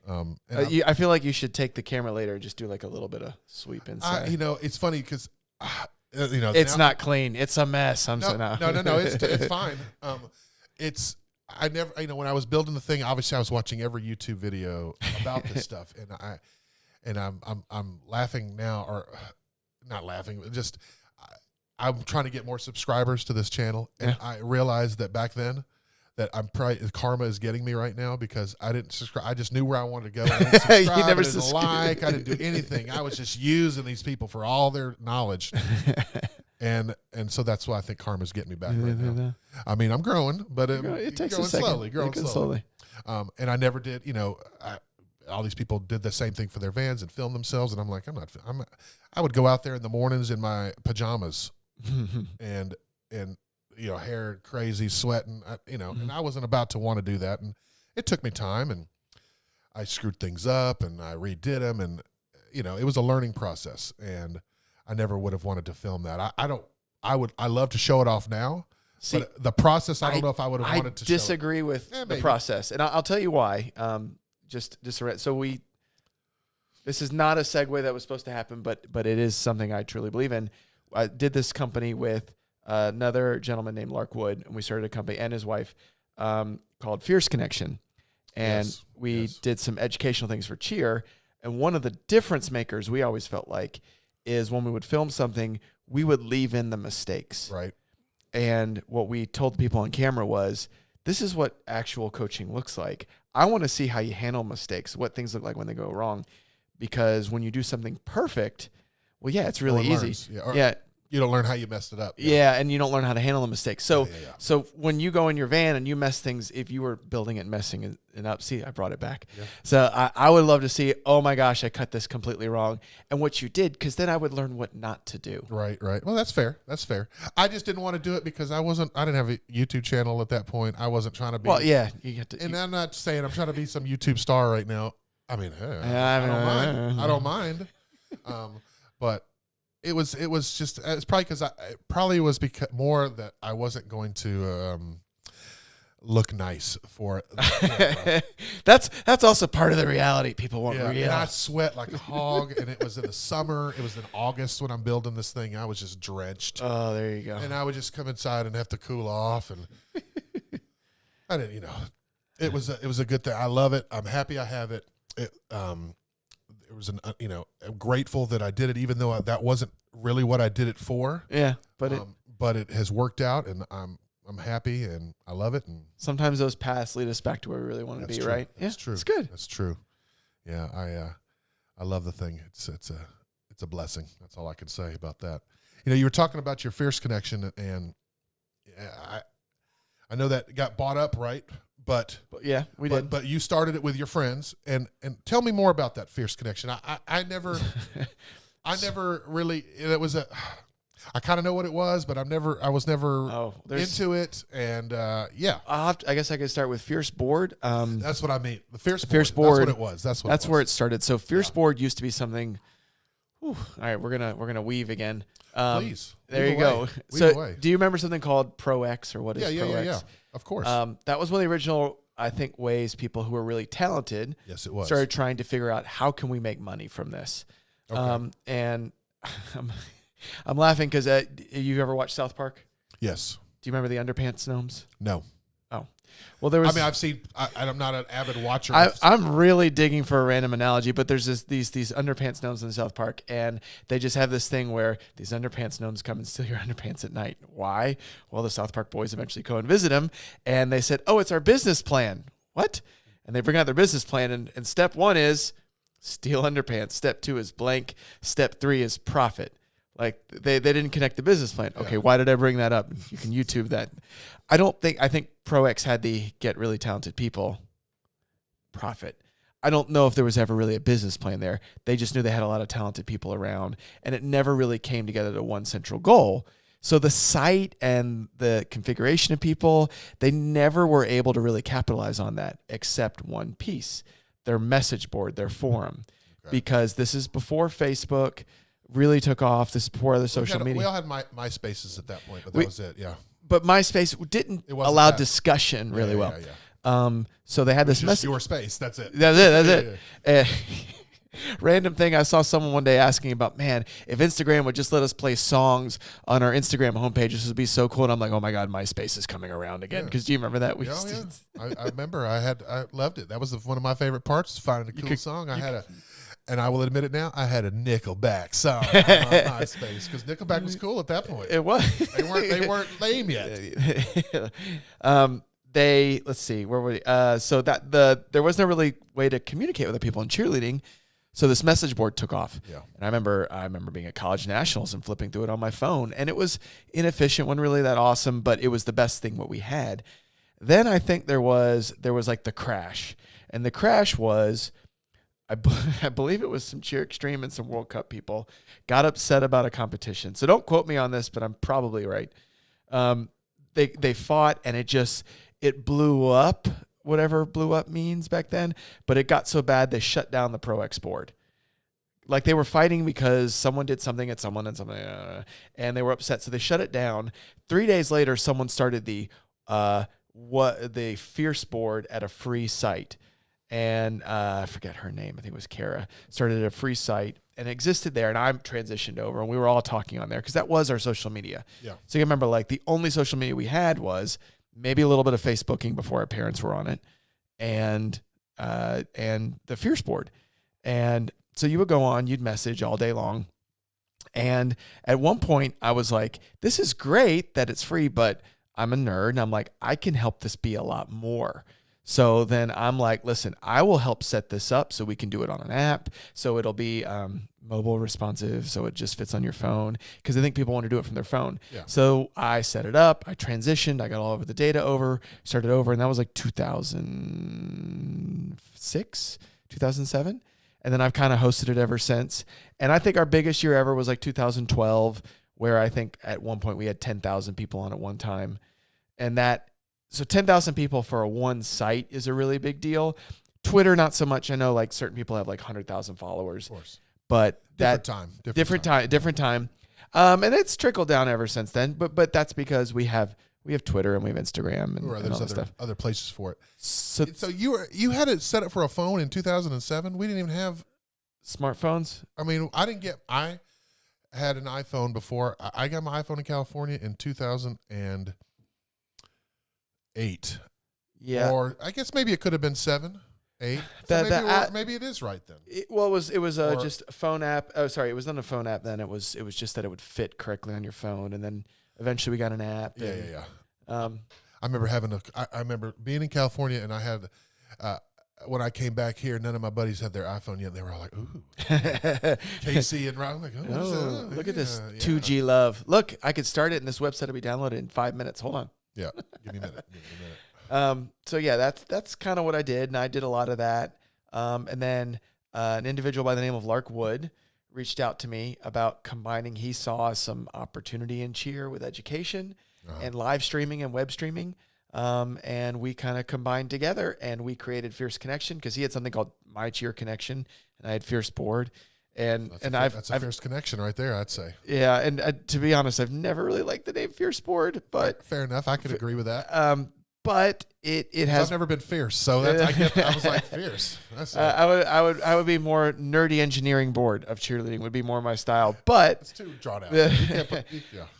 lot. I feel like you should take the camera later and just do like a little bit of sweep inside. It's funny because it's not clean. It's a mess. No. It's fine. I never, when I was building the thing, obviously I was watching every YouTube video about this stuff, and I'm laughing now, or not laughing, but just I'm trying to get more subscribers to this channel, and I realized that back then that I'm probably karma is getting me right now because I didn't subscribe. I just knew where I wanted to go. I didn't subscribe, You never I didn't like. I didn't do anything. I was just using these people for all their knowledge, and so that's why I think karma's getting me back right now. I mean, I'm growing, but it takes growing a second. slowly, growing slowly. And I never did. All these people did the same thing for their vans and filmed themselves, and I'm like, I would go out there in the mornings in my pajamas, and hair crazy, sweating, and I wasn't about to want to do that, and it took me time, and I screwed things up, and I redid them, and it was a learning process, and I never would have wanted to film that. I love to show it off now. See, but the process, I don't know if I would have wanted to. I disagree with the process, and I'll tell you why. Just so this is not a segue that was supposed to happen, but it is something I truly believe in. I did this company with another gentleman named Lark Wood, and we started a company and his wife called Fierce Connection, and we did some educational things for cheer. And one of the difference makers we always felt like is when we would film something, we would leave in the mistakes. Right. And what we told the people on camera was, this is what actual coaching looks like. I want to see how you handle mistakes, what things look like when they go wrong. Because when you do something perfect, well, yeah, it's really easy. Yeah. You don't learn how you messed it up. Yeah, and you don't learn how to handle the mistakes. So so when you go in your van and you mess things, if you were building it and messing it up, see, I brought it back. Yeah. So I would love to see, oh my gosh, I cut this completely wrong. And what you did, because then I would learn what not to do. Right. Well, that's fair. I just didn't want to do it because I didn't have a YouTube channel at that point. I wasn't trying to be. Well, yeah. You get to, and I'm not saying I'm trying to be some YouTube star right now. I mean, I don't mind. But it was just, it's probably because because more that I wasn't going to look nice for it. That's also part of the reality. People want real. And I sweat like a hog, and it was in the summer. It was in August when I'm building this thing. I was just drenched. Oh, there you go. And I would just come inside and have to cool off, and I didn't, it was a good thing. I love it. I'm happy I have it. It was I'm grateful that I did it, even though that wasn't really what I did it for. Yeah, but it has worked out, and I'm happy, and I love it. And sometimes those paths lead us back to where we really want to be, true. right? That's true. It's good. That's true. Yeah, I love the thing. It's a blessing. That's all I can say about that. You were talking about your Fierce Connection, and I know that got bought up, right? But yeah, we did. But you started it with your friends, and tell me more about that Fierce Connection. I never really. It was I kind of know what it was, but I was never into it, and yeah. I guess I could start with Fierce Board. That's what I mean. The Fierce Board. That's what it was. That's where it started. So Fierce Board used to be something. All right, we're gonna weave again. Please. There you go. So, do you remember something called Pro X, or what is Pro X? Yeah. Of course. That was one of the original, I think, ways people who were really talented started trying to figure out, how can we make money from this? Okay. And I'm laughing because you ever watched South Park? Yes. Do you remember the Underpants Gnomes? No. Oh. Well, there was. I mean, I've seen. I'm not an avid watcher. I'm really digging for a random analogy, but there's these underpants gnomes in South Park, and they just have this thing where these underpants gnomes come and steal your underpants at night. Why? Well, the South Park boys eventually go and visit them, and they said, "Oh, it's our business plan." What? And they bring out their business plan, and step 1 is steal underpants. Step 2 is blank. Step 3 is profit. Like they didn't connect the business plan. Okay, why did I bring that up? You can YouTube that. I think Pro X had the get really talented people profit. I don't know if there was ever really a business plan there. They just knew they had a lot of talented people around, and it never really came together to one central goal. So the site and the configuration of people, they never were able to really capitalize on that except one piece, their message board, their forum, because this is before Facebook really took off. This is before other social media. We all had MySpaces at that point, but that was it. Yeah. But MySpace didn't allow discussion really well. So they had this message. Your space. That's it. That's it. Random thing. I saw someone one day asking about, man, if Instagram would just let us play songs on our Instagram homepage, this would be so cool. And I'm like, oh my God, MySpace is coming around again. Because do you remember that? I remember. I loved it. That was one of my favorite parts, finding a cool song. And I will admit it now, I had a Nickelback song on MySpace because Nickelback was cool at that point. It was. They weren't lame yet. Let's see, where were we? So there was no really way to communicate with the people in cheerleading. So this message board took off. Yeah. And I remember being at college nationals and flipping through it on my phone, and it was inefficient, wasn't really that awesome, but it was the best thing what we had. Then I think there was like the crash, and the crash was, I believe it was some Cheer Extreme and some World Cup people got upset about a competition. So don't quote me on this, but I'm probably right. They fought, and it blew up. Whatever blew up means back then, but it got so bad they shut down the Pro X board. Like they were fighting because someone did something at someone and something, and they were upset, so they shut it down. 3 days later, someone started the Fierce board at a free site, and I forget her name. I think it was Kara. Started at a free site and existed there, and I transitioned over, and we were all talking on there because that was our social media. Yeah. So you remember, like the only social media we had was maybe a little bit of Facebooking before our parents were on it, and the Fierce board. And so you would go on, you'd message all day long. And at one point I was like, this is great that it's free, but I'm a nerd. And I'm like, I can help this be a lot more. So then I'm like, listen, I will help set this up so we can do it on an app. So it'll be mobile responsive, so it just fits on your phone, because I think people want to do it from their phone. Yeah. So I set it up. I transitioned. I got all of the data over, started over, and that was like 2006, 2007. And then I've kind of hosted it ever since. And I think our biggest year ever was like 2012, where I think at one point we had 10,000 people on at one time. And so 10,000 people for a one site is a really big deal. Twitter, not so much. I know like certain people have like 100,000 followers. Of course. But different time. And it's trickled down ever since then. But that's because we have Twitter and we have Instagram and all that stuff. Other places for it. So you had it set up for a phone in 2007. We didn't even have smartphones. I mean, I had an iPhone before. I got my iPhone in California in 2008. Yeah. Or I guess maybe it could have been 7, 8. So maybe it is right then. It was just a phone app. Oh, sorry, it was not a phone app then. It was just that it would fit correctly on your phone, and then eventually we got an app. Yeah. I remember I remember being in California, and I had when I came back here, none of my buddies had their iPhone yet. They were all like, "Ooh, Casey and Ron." I'm like, look at this 2G love. Look, I could start it, and this website will be downloaded in 5 minutes. Hold on. Yeah, give me a minute. So yeah, that's kind of what I did, and I did a lot of that. And then an individual by the name of Lark Wood reached out to me about combining. He saw some opportunity in cheer with education and live streaming and web streaming. And we kind of combined together, and we created Fierce Connection, because he had something called My Cheer Connection, and I had Fierce Board. That's a Fierce Connection right there, I'd say. Yeah, and to be honest, I've never really liked the name Fierce Board, but fair enough. I could agree with that. But it has. I've never been fierce, so I was like fierce. I would be more nerdy engineering board of cheerleading would be more my style, but it's too drawn out. Yeah.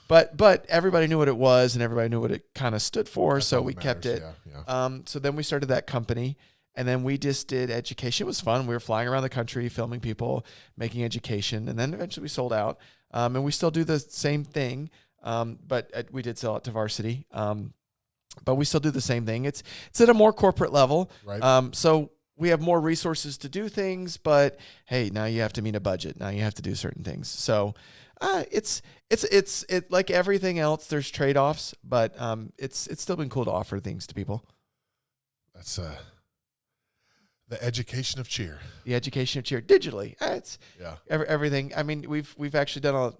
But everybody knew what it was, and everybody knew what it kind of stood for, so we kept it. Yeah. So then we started that company, and then we just did education. It was fun. We were flying around the country, filming people, making education, and then eventually we sold out. And we still do the same thing, but we did sell it to Varsity. But we still do the same thing. It's at a more corporate level. Right. So we have more resources to do things, but hey, now you have to meet a budget. Now you have to do certain things. So it's like everything else. There's trade-offs, but it's still been cool to offer things to people. That's the education of cheer. The education of cheer digitally. Everything. I mean, we've actually done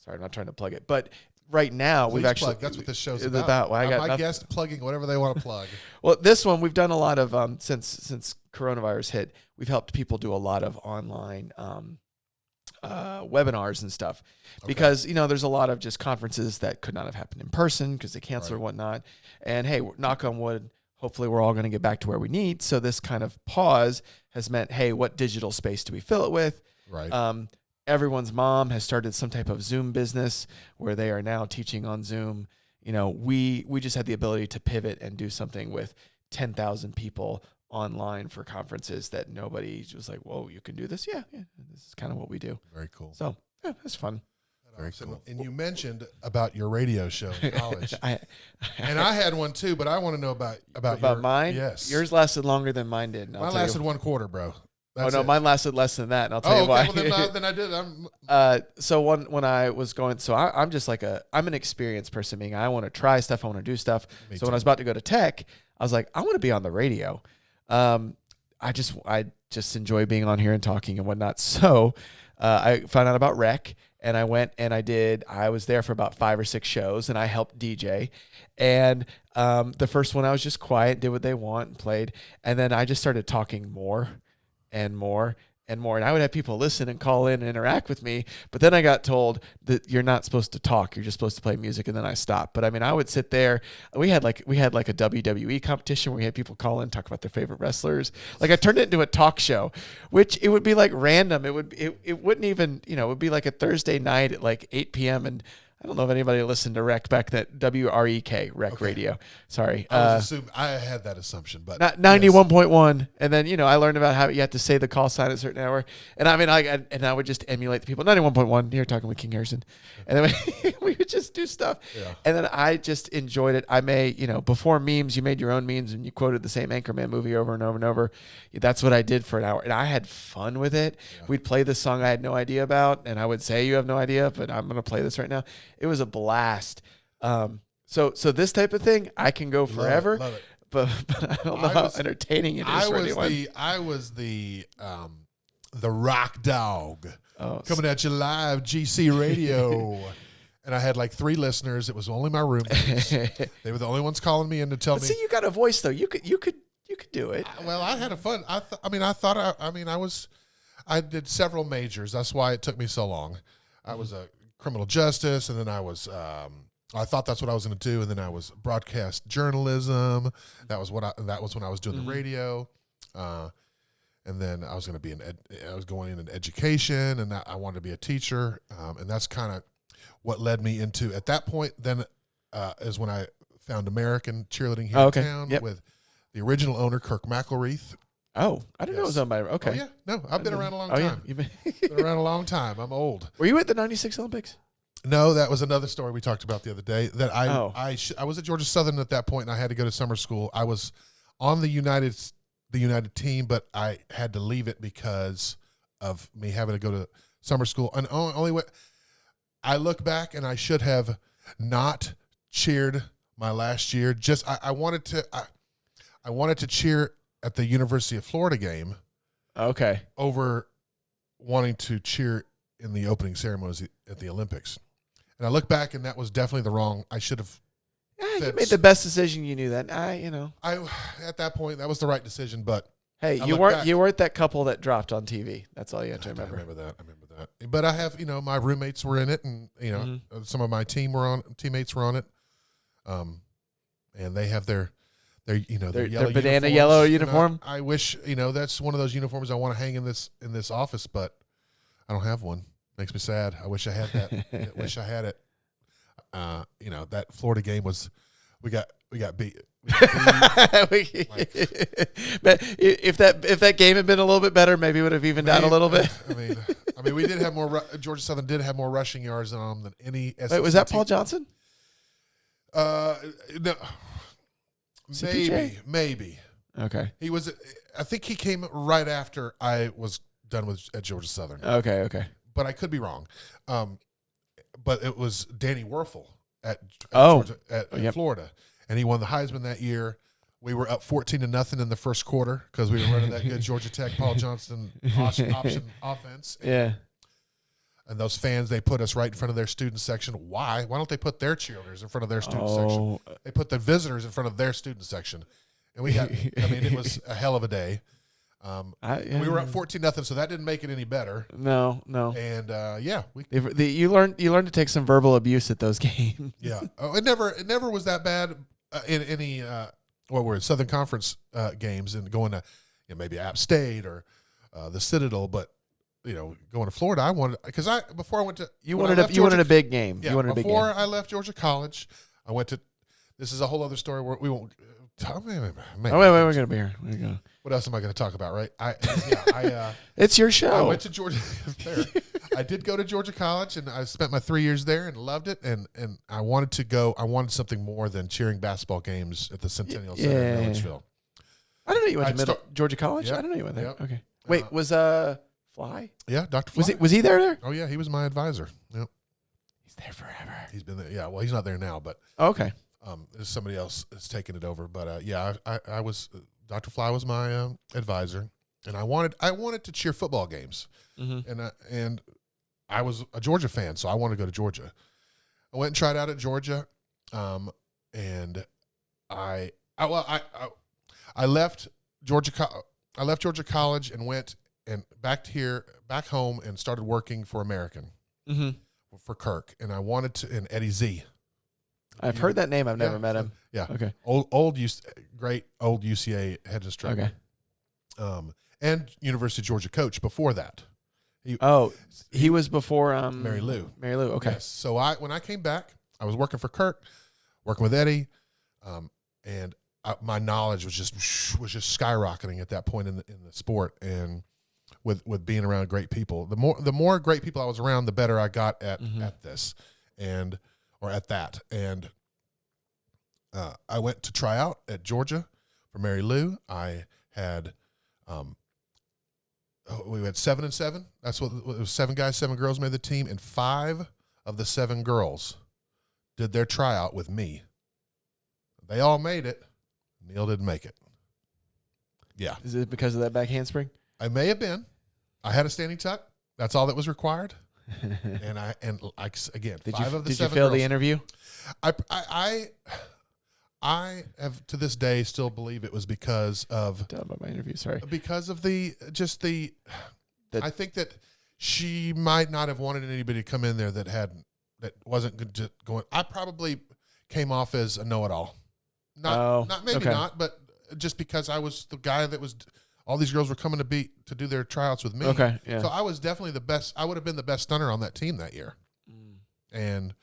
sorry, I'm not trying to plug it, but right now Please we've actually plug. That's what this show's it's about. Well, I got my nothing. guest plugging whatever they want to plug. Well, this one we've done a lot of since coronavirus hit. We've helped people do a lot of online webinars and stuff because there's a lot of just conferences that could not have happened in person because they canceled or whatnot. And hey, knock on wood, hopefully we're all going to get back to where we need. So this kind of pause has meant, hey, what digital space do we fill it with? Right. Everyone's mom has started some type of Zoom business where they are now teaching on Zoom. We just had the ability to pivot and do something with 10,000 people online for conferences that nobody was like, whoa, you can do this? Yeah. This is kind of what we do. Very cool. So yeah, it's fun. Very cool. And you mentioned about your radio show in college. And I had one too, but I want to know about mine. Yes. Yours lasted longer than mine did. Mine lasted 1 quarter, bro. That's it. Mine lasted less than that, and I'll tell you why. Well, then I did. So when I was going, I'm just like I'm an experienced person, meaning I want to try stuff, I want to do stuff. Me so too. when I was about to go to tech, I was like, I want to be on the radio. I just enjoy being on here and talking and whatnot. So I found out about Rec, and I went and I was there for about 5 or 6 shows, and I helped DJ. And the first one I was just quiet, did what they want, and played. And then I just started talking more and more and more. And I would have people listen and call in and interact with me. But then I got told that you're not supposed to talk. You're just supposed to play music. And then I stopped. But I mean, I would sit there. We had like a WWE competition where we had people call in, talk about their favorite wrestlers. Like I turned it into a talk show, which it would be like random. It wouldn't even, it would be like a Thursday night at like 8 p.m. And I don't know if anybody listened to Rec back then. WREK, Rec Radio. Sorry. I had that assumption, but not 91.1. And then, I learned about how you have to say the call sign at a certain hour. And I mean, I would just emulate the people. 91.1, here talking with King Harrison. And then we would just do stuff. Yeah. And then I just enjoyed it. I before memes, you made your own memes and you quoted the same Anchorman movie over and over and over. That's what I did for an hour. And I had fun with it. Yeah. We'd play this song I had no idea about. And I would say, you have no idea, but I'm going to play this right now. It was a blast. So this type of thing, I can go forever. Love it. But I don't know how entertaining it is for anyone. I was the rock dog coming at you live, GC Radio. And I had like 3 listeners. It was only my roommates. They were the only ones calling me in to tell me. See, you got a voice though. You could do it. Well, I had fun. I did several majors. That's why it took me so long. I was a criminal justice, and then I was I thought that's what I was going to do, and then I was broadcast journalism. That was when I was doing the radio, and then I was going to be I was going in education, and I wanted to be a teacher, and that's kind of what led me into at that point. Then is when I found American Cheerleading here in town with the original owner Kirk McElreath. Oh, I didn't know it was owned by. Okay, oh, yeah, no, I've been around a long time. Yeah. You've been around a long time. I'm old. Were you at the '96 Olympics? No, that was another story we talked about the other day. That I was at Georgia Southern at that point, and I had to go to summer school. I was on the United team, but I had to leave it because of me having to go to summer school. And only way I look back, and I should have not cheered my last year. Just I wanted to cheer at the University of Florida game. Okay. Over wanting to cheer in the opening ceremonies at the Olympics. And I look back, and that was definitely the wrong. I should have. Yeah, you made the best decision. You knew that. I at that point that was the right decision. But hey, you weren't that couple that dropped on TV. That's all you have to remember. I remember that. But I have my roommates were in it, and some of my teammates were on it. And they have their yellow banana yellow uniform. I wish that's one of those uniforms I want to hang in this office, but I don't have one. Makes me sad. I wish I had that. I wish I had it. That Florida game was we got beat. But if that game had been a little bit better, maybe it would have evened out a little bit. I mean, we did have more. Georgia Southern did have more rushing yards on them than any. SEC Wait, was that Paul Johnson? No. CPJ? Maybe. Okay. He was. I think he came right after I was done at Georgia Southern. Okay. But I could be wrong. But it was Danny Werfel at Florida, and he won the Heisman that year. We were up 14-0 in the first quarter because we were running that good Georgia Tech Paul Johnson option offense. Yeah. And those fans, they put us right in front of their student section. Why? Why don't they put their cheerleaders in front of their student section? They put the visitors in front of their student section. And we got, I mean, it was a hell of a day. We were up 14-0, so that didn't make it any better. No. And yeah, you learned to take some verbal abuse at those games. Yeah, it never was that bad in any Southern Conference games and going to maybe App State or the Citadel, but going to Florida, I wanted before I went to you wanted a big game. Yeah, you wanted before I left Georgia College, I went to. This is a whole other story where we won't. We're gonna be here. We're gonna. What else am I going to talk about? Right? It's your show. I went to Georgia. I did go to Georgia College, and I spent my 3 years there and loved it. And I wanted to go. I wanted something more than cheering basketball games at the Centennial Center in Milledgeville. I didn't know you went to Georgia College. Yep. I didn't know you went there. Yep. Okay. Wait, was Fly? Yeah, Dr. Fly. Was he there? Oh yeah, he was my advisor. Yep. He's there forever. He's been there. Yeah. Well, he's not there now, but okay. There's somebody else that's taken it over. But yeah, I was. Dr. Fly was my advisor, and I wanted to cheer football games, and I was a Georgia fan, so I wanted to go to Georgia. I went and tried out at Georgia, and I left Georgia. I left Georgia College and went and back home and started working for American for Kirk, and I wanted to and Eddie Z. I've heard that name. I've never met him. Yeah. Okay. Great old UCA head instructor. Okay. And University of Georgia coach before that. He was before Mary Lou. Mary Lou. Okay. Yes. So when I came back, I was working for Kirk, working with Eddie, and my knowledge was just skyrocketing at that point in the sport, and with being around great people. The more great people I was around, the better I got at this, or at that. And I went to try out at Georgia for Mary Lou. I had, we went 7-7. That's what it was. 7 guys, 7 girls made the team, and 5 of the 7 girls did their tryout with me. They all made it. Neil didn't make it. Yeah. Is it because of that back handspring? I may have been. I had a standing tuck. That's all that was required. and again, did 5 of the 7 Did you fail girls, the interview? I have to this day still believe it was because of my interview. Sorry, because of I think that she might not have wanted anybody to come in there that wasn't good going. I probably came off as a know-it-all. Not maybe not, but just because I was the guy that was. All these girls were coming to do their tryouts with me. Okay, yeah. So I was definitely the best. I would have been the best stunner on that team that year. And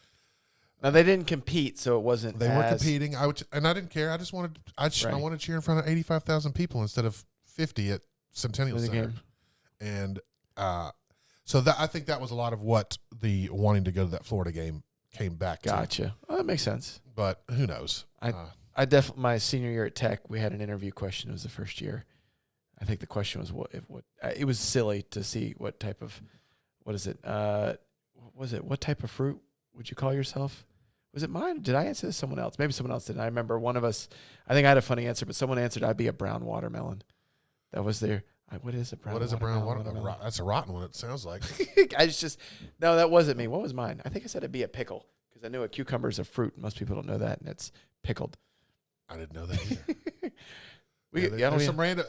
now they didn't compete, so it wasn't. They weren't competing. I didn't care. I just wanted. I wanted to cheer in front of 85,000 people instead of 50 at Centennial Center. And so I think that was a lot of what the wanting to go to that Florida game came back to. Gotcha. Well, that makes sense. But who knows? I definitely my senior year at Tech, we had an interview question. It was the first year. I think the question was it was silly to see what type of, what is it? What type of fruit would you call yourself? Was it mine? Did I answer this? Someone else? Maybe someone else did. I remember one of us, I think I had a funny answer, but someone answered, I'd be a brown watermelon. That was their, what is a brown watermelon? What is a brown watermelon? That's a rotten one, it sounds like. No, that wasn't me. What was mine? I think I said it'd be a pickle because I knew a cucumber is a fruit. Most people don't know that, and it's pickled. I didn't know that either. There's some random,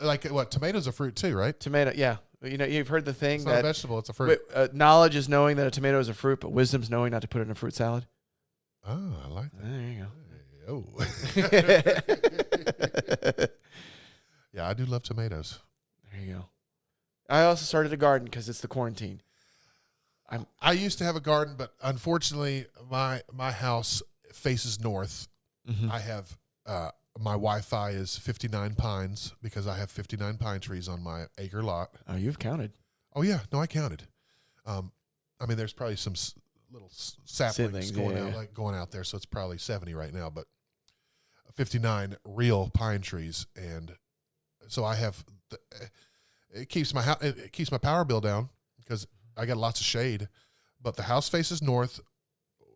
tomatoes are fruit too, right? Tomato, yeah. You've heard the thing it's not a vegetable, it's a fruit. Knowledge is knowing that a tomato is a fruit, but wisdom's knowing not to put it in a fruit salad. Oh, I like that. There you go. Yeah, I do love tomatoes. There you go. I also started a garden because it's the quarantine. I used to have a garden, but unfortunately, my house faces north. I have my Wi-Fi is 59 pines because I have 59 pine trees on my acre lot. Oh, you've counted. Oh, yeah. No, I counted. I mean, there's probably some little saplings going out there, so it's probably 70 right now, but 59 real pine trees. And so I have it keeps my power bill down because I got lots of shade, but the house faces north.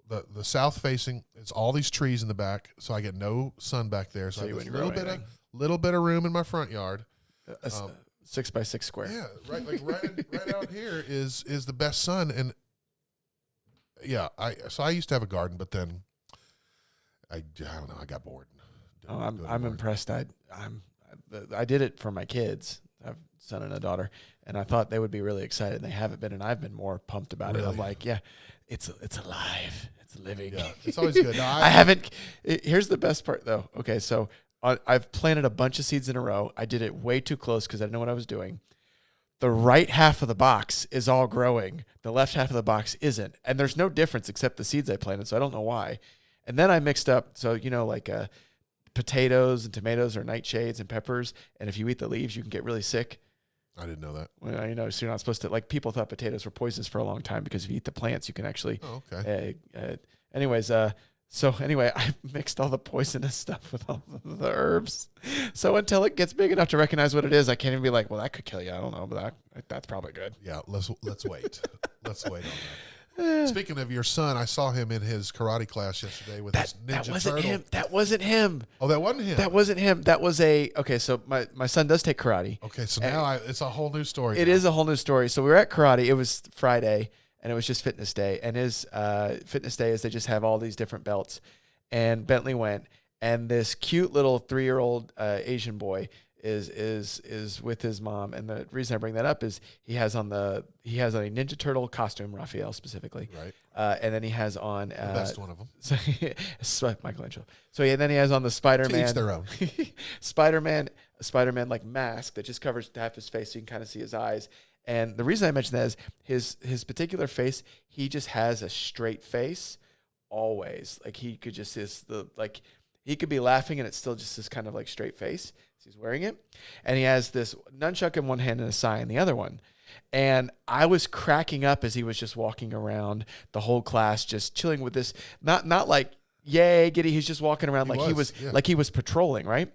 The south facing, it's all these trees in the back, so I get no sun back there. So I have a little bit of room in my front yard. 6 by 6 square. Yeah, right. Like right out here is the best sun, and yeah, I used to have a garden, but then I don't know, I got bored. Oh, I'm impressed. I did it for my kids. I have a son and a daughter, and I thought they would be really excited. They haven't been, and I've been more pumped about it. I'm like, yeah, it's alive. It's living. Yeah, it's always good. No, I haven't. Here's the best part, though. Okay, so I've planted a bunch of seeds in a row. I did it way too close because I didn't know what I was doing. The right half of the box is all growing. The left half of the box isn't. And there's no difference except the seeds I planted, so I don't know why. And then I mixed up, so, like potatoes and tomatoes are nightshades and peppers. And if you eat the leaves, you can get really sick. I didn't know that. Well, so you're not supposed to, people thought potatoes were poisonous for a long time because if you eat the plants, you can actually. Oh, okay. So anyway, I mixed all the poisonous stuff with all the herbs. So until it gets big enough to recognize what it is, I can't even be like, well, that could kill you. I don't know, but that's probably good. Yeah, let's wait. Let's wait on that. Speaking of your son, I saw him in his karate class yesterday with his Ninja Turtle. That wasn't him. Oh, that wasn't him. That wasn't him. That was okay. So my son does take karate. Okay, so now it's a whole new story. It is a whole new story. So we were at karate. It was Friday. And it was just fitness day. And his fitness day is they just have all these different belts. And Bentley went, and this cute little 3-year-old Asian boy is with his mom. And the reason I bring that up is he has on a Ninja Turtle costume, Raphael specifically. Right. And then he has on the best one of them. So, Michelangelo. So then he has on the Spider-Man. To each their own. Spider-Man like mask that just covers half his face, so you can kind of see his eyes. And the reason I mention that is his particular face, he just has a straight face always. Like he could just he could be laughing and it's still just this kind of like straight face. So he's wearing it. And he has this nunchuck in one hand and a sai in the other one. And I was cracking up as he was just walking around the whole class, just chilling with this, not like, yay, giddy. He's just walking around like he was patrolling, right?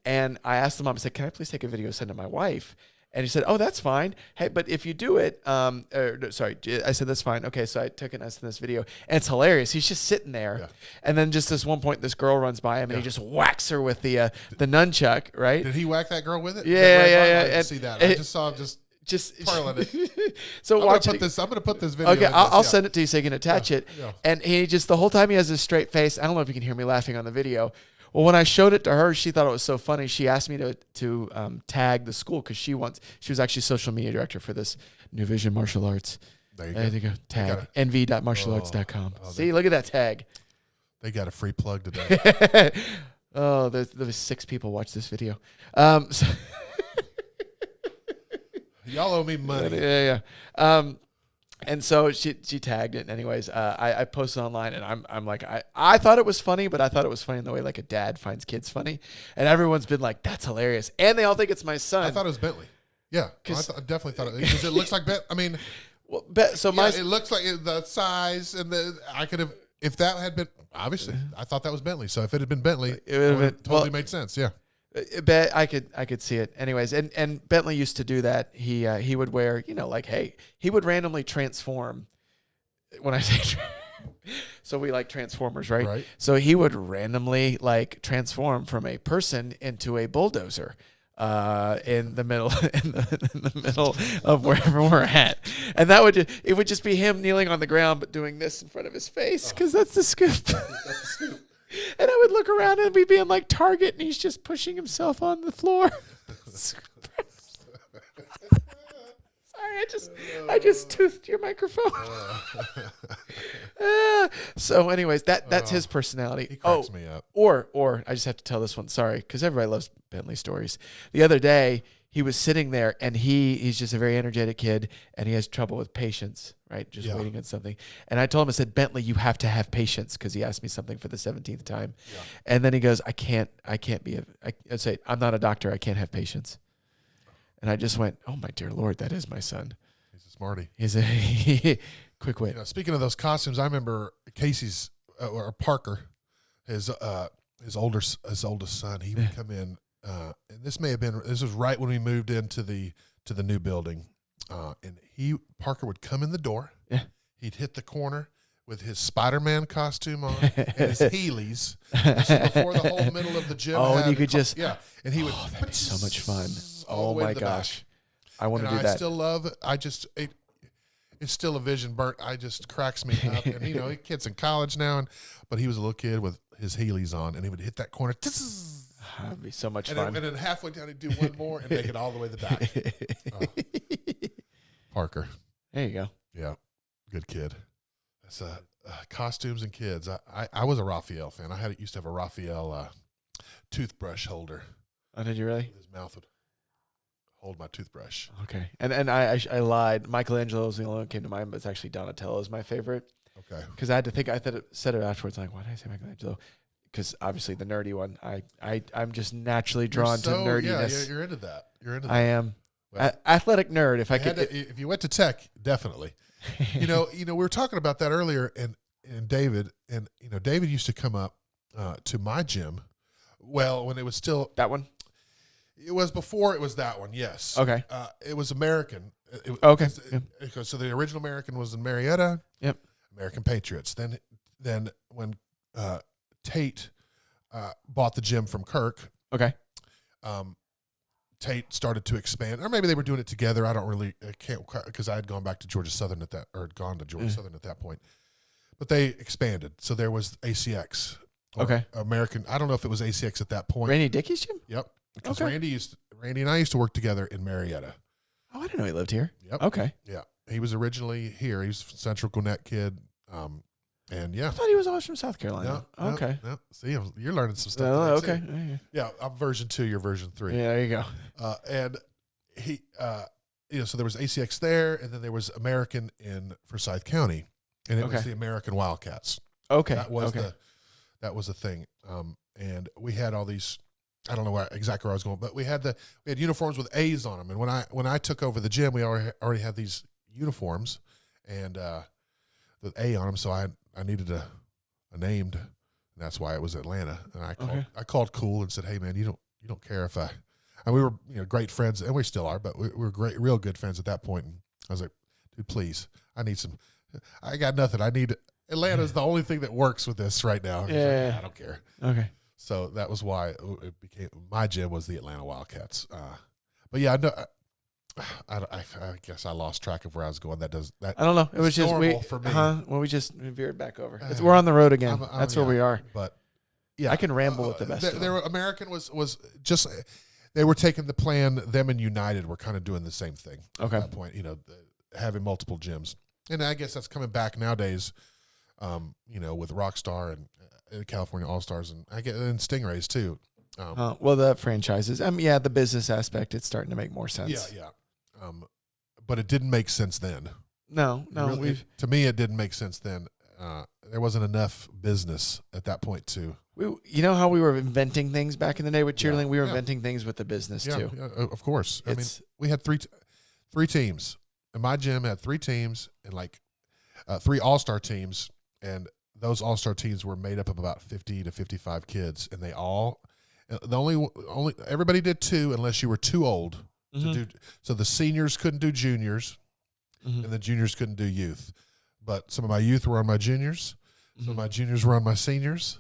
And I asked the mom, I said, can I please take a video, send to my wife? And he said, oh, that's fine. Hey, but if you do it, I said, that's fine. Okay, so I took it and I sent this video. And it's hilarious. He's just sitting there. Yeah. And then just this one point, this girl runs by him and he just whacks her with the nunchuck, right? Did he whack that girl with it? Yeah. I didn't see that. I just saw him just twirling it. So I'm going to put this video. Okay, I'll send it to you so you can attach it. Yeah. And he just, the whole time he has this straight face. I don't know if you can hear me laughing on the video. Well, when I showed it to her, she thought it was so funny. She asked me to tag the school because she was actually social media director for this New Vision Martial Arts. There you go. Tag nv.martialarts.com. See, look at that tag. They got a free plug today. Oh, there was 6 people watch this video. Y'all owe me money. Yeah. And so she tagged it. Anyways, I posted online, and I'm like, I thought it was funny, but I thought it was funny in the way like a dad finds kids funny, and everyone's been like, that's hilarious, and they all think it's my son. I thought it was Bentley. Yeah, I definitely thought it because it looks like I mean, well, it looks like the size and I could have if that had been obviously I thought that was Bentley. So if it had been Bentley, it would have totally made sense. Yeah. I could see it. Anyways, and Bentley used to do that. He would wear, he would randomly transform. When I say so we like Transformers, right? Right. So he would randomly transform from a person into a bulldozer in the middle in the middle of wherever we're at. And it would just be him kneeling on the ground but doing this in front of his face cuz that's the scoop. That's the scoop. And I would look around and we'd be in Target and he's just pushing himself on the floor. Sorry, I just toothed your microphone. So anyways, that's his personality. He cracks me up. Or I just have to tell this one, sorry, because everybody loves Bentley stories. The other day, he was sitting there and he's just a very energetic kid and he has trouble with patience, right? Just waiting on something. And I told him, I said, Bentley, you have to have patience because he asked me something for the 17th time. Yeah. And then he goes, I say, I'm not a doctor. I can't have patience. And I just went, oh my dear Lord, that is my son. He's a smarty. He's a quick wit. Speaking of those costumes, I remember Casey's or Parker, his oldest son, he would come in. And this was right when we moved into the new building, and Parker would come in the door. Yeah, he'd hit the corner with his Spider-Man costume on and his Heelys. This is before the whole middle of the gym. Oh, and you could and he would. Oh, that'd be so much fun. Oh my gosh, I want to do that. I still love it. it's still a vision burnt. I just cracks me up. And the kid's in college now, but he was a little kid with his Heelys on, and he would hit that corner. That'd be so much fun. And then halfway down, he'd do one more and make it all the way to the back. Parker. There you go. Yeah, good kid. That's costumes and kids. I was a Raphael fan. I used to have a Raphael toothbrush holder. Oh, did you really? His mouth would hold my toothbrush. Okay. And I lied. Michelangelo was the only one that came to mind, but it's actually Donatello is my favorite. Okay. Because I had to think. I said it afterwards. Like, why did I say Michelangelo? Because obviously the nerdy one. I'm just naturally drawn to nerdiness. Yeah, you're into that. You're into that. I am. Well, athletic nerd. If I could, if you went to tech, definitely. we were talking about that earlier, and David, David used to come up to my gym. Well, when it was still that one. It was before it was that one. Yes. Okay. It was American. Okay. So the original American was in Marietta. Yep. American Patriots. Then when Tate bought the gym from Kirk. Okay. Tate started to expand, or maybe they were doing it together. I can't, because I had gone back to Georgia Southern at that, or gone to Georgia Southern at that point. But they expanded, so there was ACX. Okay. American. I don't know if it was ACX at that point. Randy Dickey's gym. Yep. Because Randy and I used to work together in Marietta. Oh, I didn't know he lived here. Yep. Okay. Yeah, he was originally here. He's a Central Gwinnett kid. And yeah, I thought he was always from South Carolina. No, okay. No. See, you're learning some stuff. Okay. Too. Yeah, I'm version 2. You're version 3. Yeah, there you go. And he, so there was ACX there, and then there was American in Forsyth County, and it was the American Wildcats. Okay. That was the thing. And we had all these. I don't know exactly where I was going, but we had uniforms with A's on them. And when I took over the gym, we already had these uniforms, and with A on them. So I needed a named, and that's why it was Atlanta. And I called Cool and said, "Hey man, you don't care if I." And we were great friends, and we still are, but we were real good friends at that point. And I was like, "Dude, please, I need some. I got nothing. I need Atlanta's the only thing that works with this right now." Yeah, I don't care. Okay. So that was why it became my gym was the Atlanta Wildcats. But yeah, I guess I lost track of where I was going. I don't know. It was just for me. Well, we just veered back over. We're on the road again. That's where we are. But yeah, I can ramble with the best. American was just they were taking the plan. Them and United were kind of doing the same thing. Okay. At that point, having multiple gyms, and I guess that's coming back nowadays. With Rockstar and California All Stars, and Stingrays too. Well, the franchises. The business aspect. It's starting to make more sense. Yeah. But it didn't make sense then. No. To me, it didn't make sense then. There wasn't enough business at that point too. You know how we were inventing things back in the day with cheerleading? We were inventing things with the business too. Yeah, of course. We had three teams. And my gym had 3 teams and 3 all-star teams, and those all-star teams were made up of about 50 to 55 kids, and they all everybody did 2 unless you were too old to do. So the seniors couldn't do juniors, and the juniors couldn't do youth. But some of my youth were on my juniors, some of my juniors were on my seniors,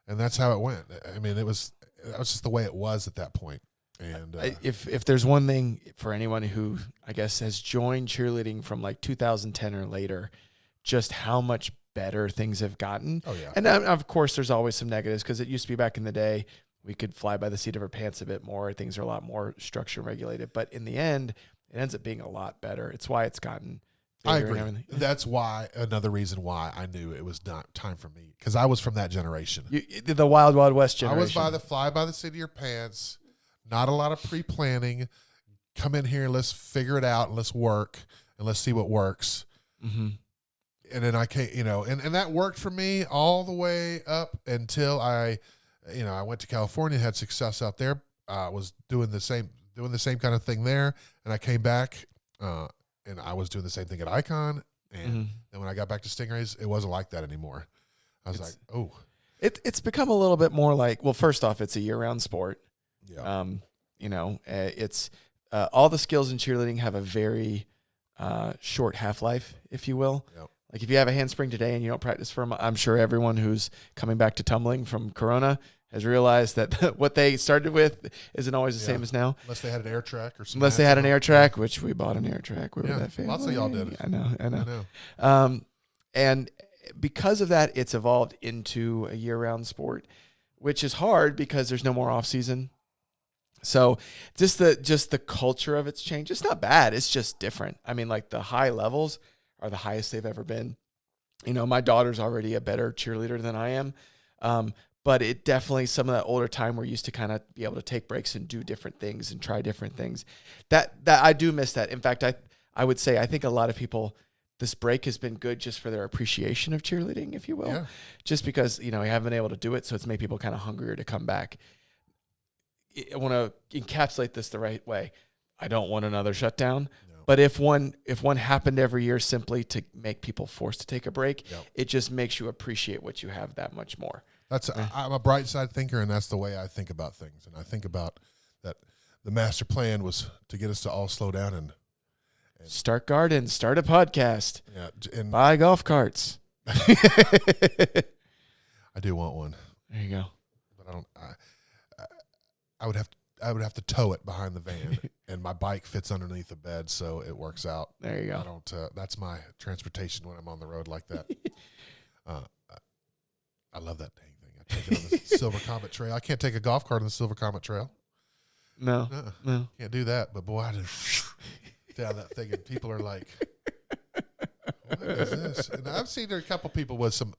and that's how it went. That was just the way it was at that point. And if there's one thing for anyone who I guess has joined cheerleading from 2010 or later, just how much better things have gotten. Oh yeah. And of course there's always some negatives, because it used to be back in the day we could fly by the seat of our pants a bit more. Things are a lot more structured and regulated, but in the end it ends up being a lot better. It's why it's gotten bigger. I agree. And everything. That's why another reason why I knew it was not time for me, because I was from that generation. The Wild Wild West generation. I was fly by the seat of your pants. Not a lot of pre-planning. Come in here and let's figure it out and let's work and let's see what works. Mm-hmm. And then I can't, and that worked for me all the way up until I went to California, had success out there. Was doing the same kind of thing there, and I came back, and I was doing the same thing at Icon. And then when I got back to Stingrays, it wasn't like that anymore. I was like, oh, it's become a little bit more like. Well, first off, it's a year-round sport. Yeah. It's all the skills in cheerleading have a very short half-life, if you will. Yep. If you have a handspring today and you don't practice for them, I'm sure everyone who's coming back to tumbling from Corona has realized that what they started with isn't always the same as now. Unless they had an air track or something. Unless they had an air track, which we bought an air track. We were that family. Lots of y'all did. I know. And because of that, it's evolved into a year-round sport, which is hard because there's no more off-season. So just the culture of it's changed. It's not bad. It's just different. I mean, like the high levels are the highest they've ever been. You know, my daughter's already a better cheerleader than I am. But it definitely, some of that older time, we're used to kind of be able to take breaks and do different things and try different things. That I do miss that. In fact, I would say, I think a lot of people, this break has been good just for their appreciation of cheerleading, if you will. Yeah. Just because, you know, we haven't been able to do it. So it's made people kind of hungrier to come back. I want to encapsulate this the right way. I don't want another shutdown. No. But if one happened every year simply to make people forced to take a break, it just makes you appreciate what you have that much more. I'm a bright side thinker, and that's the way I think about things. And I think about that the master plan was to get us to all slow down and start gardens, start a podcast, and buy golf carts. I do want one. There you go. But I would have to tow it behind the van, and my bike fits underneath the bed, so it works out. There you go. I don't. That's my transportation when I'm on the road like that. I love that dang thing. I take it on the Silver Comet Trail. I can't take a golf cart on the Silver Comet Trail. No, can't do that. But boy, I just down that thing, and people are like, "What is this?" And I've seen there a couple people with some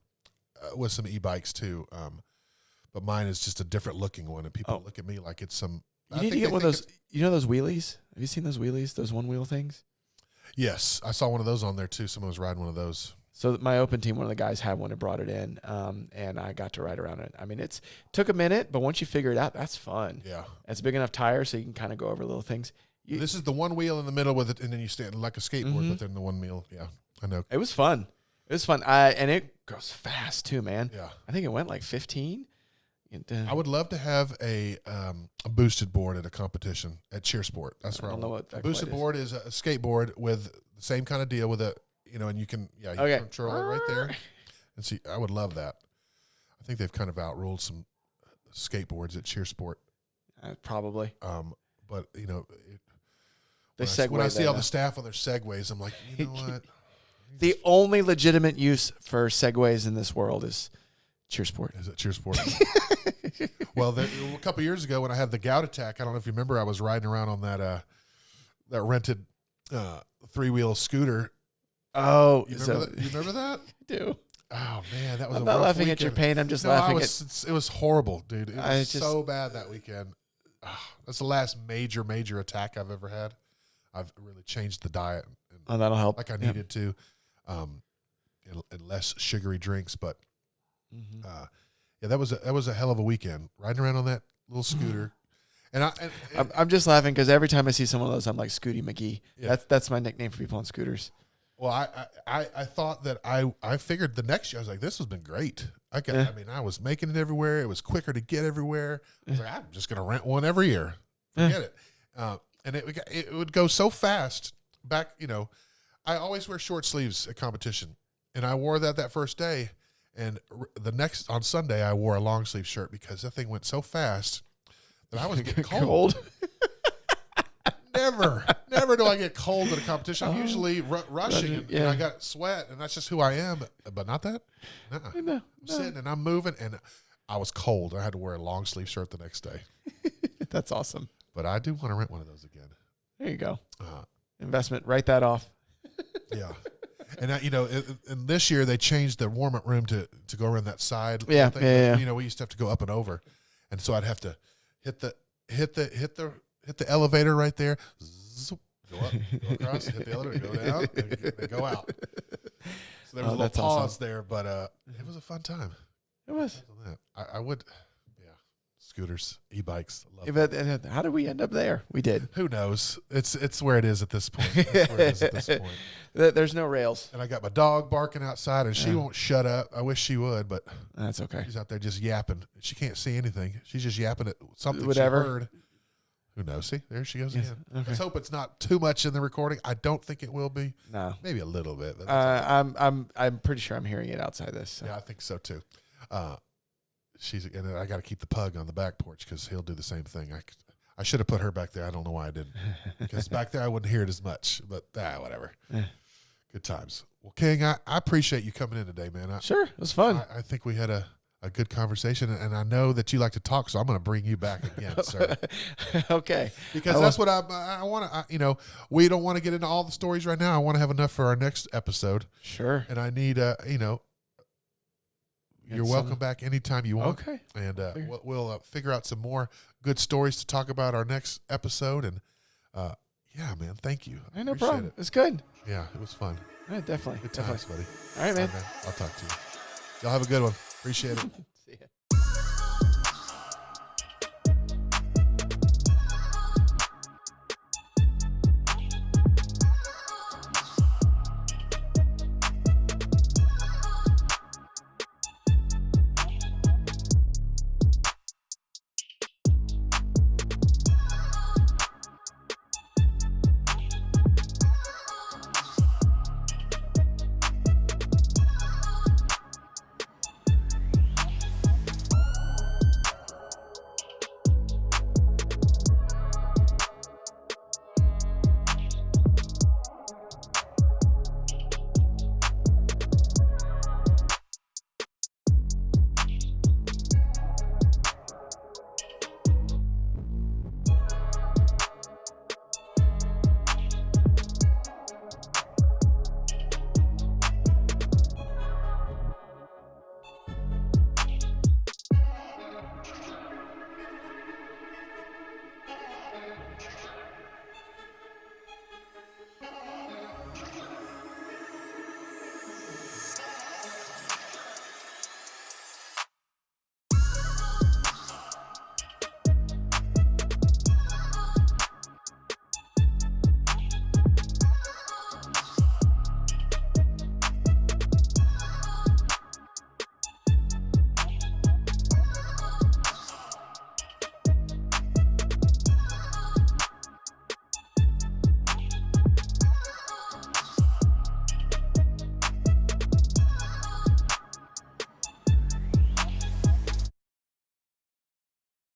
e-bikes too. But mine is just a different looking one, and people look at me like it's some. You need to get one of those. You know those wheelies? Have you seen those wheelies? Those one wheel things? Yes, I saw one of those on there too. Someone was riding one of those. So my open team, one of the guys had one and brought it in, and I got to ride around it. I mean, it took a minute, but once you figure it out, that's fun. Yeah, it's a big enough tire so you can kind of go over little things. This is the one wheel in the middle with it, and then you stand like a skateboard, but then the one wheel. Yeah, I know. It was fun. And it goes fast too, man. Yeah, I think it went like 15. I would love to have a boosted board at a competition at Cheersport. That's where I don't know what that boosted board is. A skateboard with the same kind of deal with a, you know, and you can control it right there. And see, I would love that. I think they've kind of outruled some skateboards at Cheersport. Probably. But you know, when I see all the staff on their Segways, I'm like, you know what? The only legitimate use for Segways in this world is Cheersport. Is it Cheersport? Well, a couple years ago when I had the gout attack, I don't know if you remember, I was riding around on that rented 3-wheel scooter. Oh, you remember that? I do. Oh man, that was. I'm not laughing at your pain. I'm just laughing It was horrible, dude. It was so bad that weekend. That's the last major attack I've ever had. I've really changed the diet. And that'll help. Like I needed to, and less sugary drinks, but. That was a hell of a weekend riding around on that little scooter, and I'm just laughing because every time I see someone of those, I'm like Scooty McGee. Yeah. That's my nickname for people on scooters. Well, I thought that I figured the next year I was like, this has been great. I mean, I was making it everywhere. It was quicker to get everywhere. I was like, I'm just gonna rent one every year. Forget it. And it would go so fast. Back, you know, I always wear short sleeves at competition, and I wore that first day. And on Sunday, I wore a long sleeve shirt because that thing went so fast that I was getting cold. Never do I get cold at a competition. I'm usually rushing, and I got sweat, and that's just who I am. But not that. No. I'm sitting and I'm moving, and I was cold. I had to wear a long sleeve shirt the next day. That's awesome. But I do want to rent one of those again. There you go. Investment. Write that off. Yeah. And you know, and this year they changed the warm-up room to go around that side. Yeah, thing. yeah. You know, we used to have to go up and over, and so I'd have to hit the elevator right there, go up, go across, hit the elevator, go down, and go out. So there was a little pause there, but it was a fun time. It was. I would. Scooters, e-bikes. How did we end up there? We did. Who knows? It's where it is at this point. There's no rails. And I got my dog barking outside, and she won't shut up. I wish she would, but that's okay. She's out there just yapping. She can't see anything. She's just yapping at something Whatever. she heard. Who knows? See, there she goes again. Okay. Let's hope it's not too much in the recording. I don't think it will be. No, maybe a little bit. I'm pretty sure I'm hearing it outside this. So. Yeah, I think so too. and I got to keep the pug on the back porch because he'll do the same thing. I should have put her back there. I don't know why I didn't, because back there I wouldn't hear it as much. But whatever. Good times. Well, King, I appreciate you coming in today, man. Sure, it was fun. I think we had a good conversation, and I know that you like to talk, so I'm going to bring you back again, sir. Okay. Because that's what I want to, we don't want to get into all the stories right now. I want to have enough for our next episode. Sure. And I need, you're welcome back anytime you want. Okay. And we'll figure out some more good stories to talk about our next episode. And yeah, man, thank you. No problem. It's good. Yeah, it was fun. Yeah, definitely. Good times, buddy. All right, man. I'll talk to you. Y'all have a good one. Appreciate it. See ya.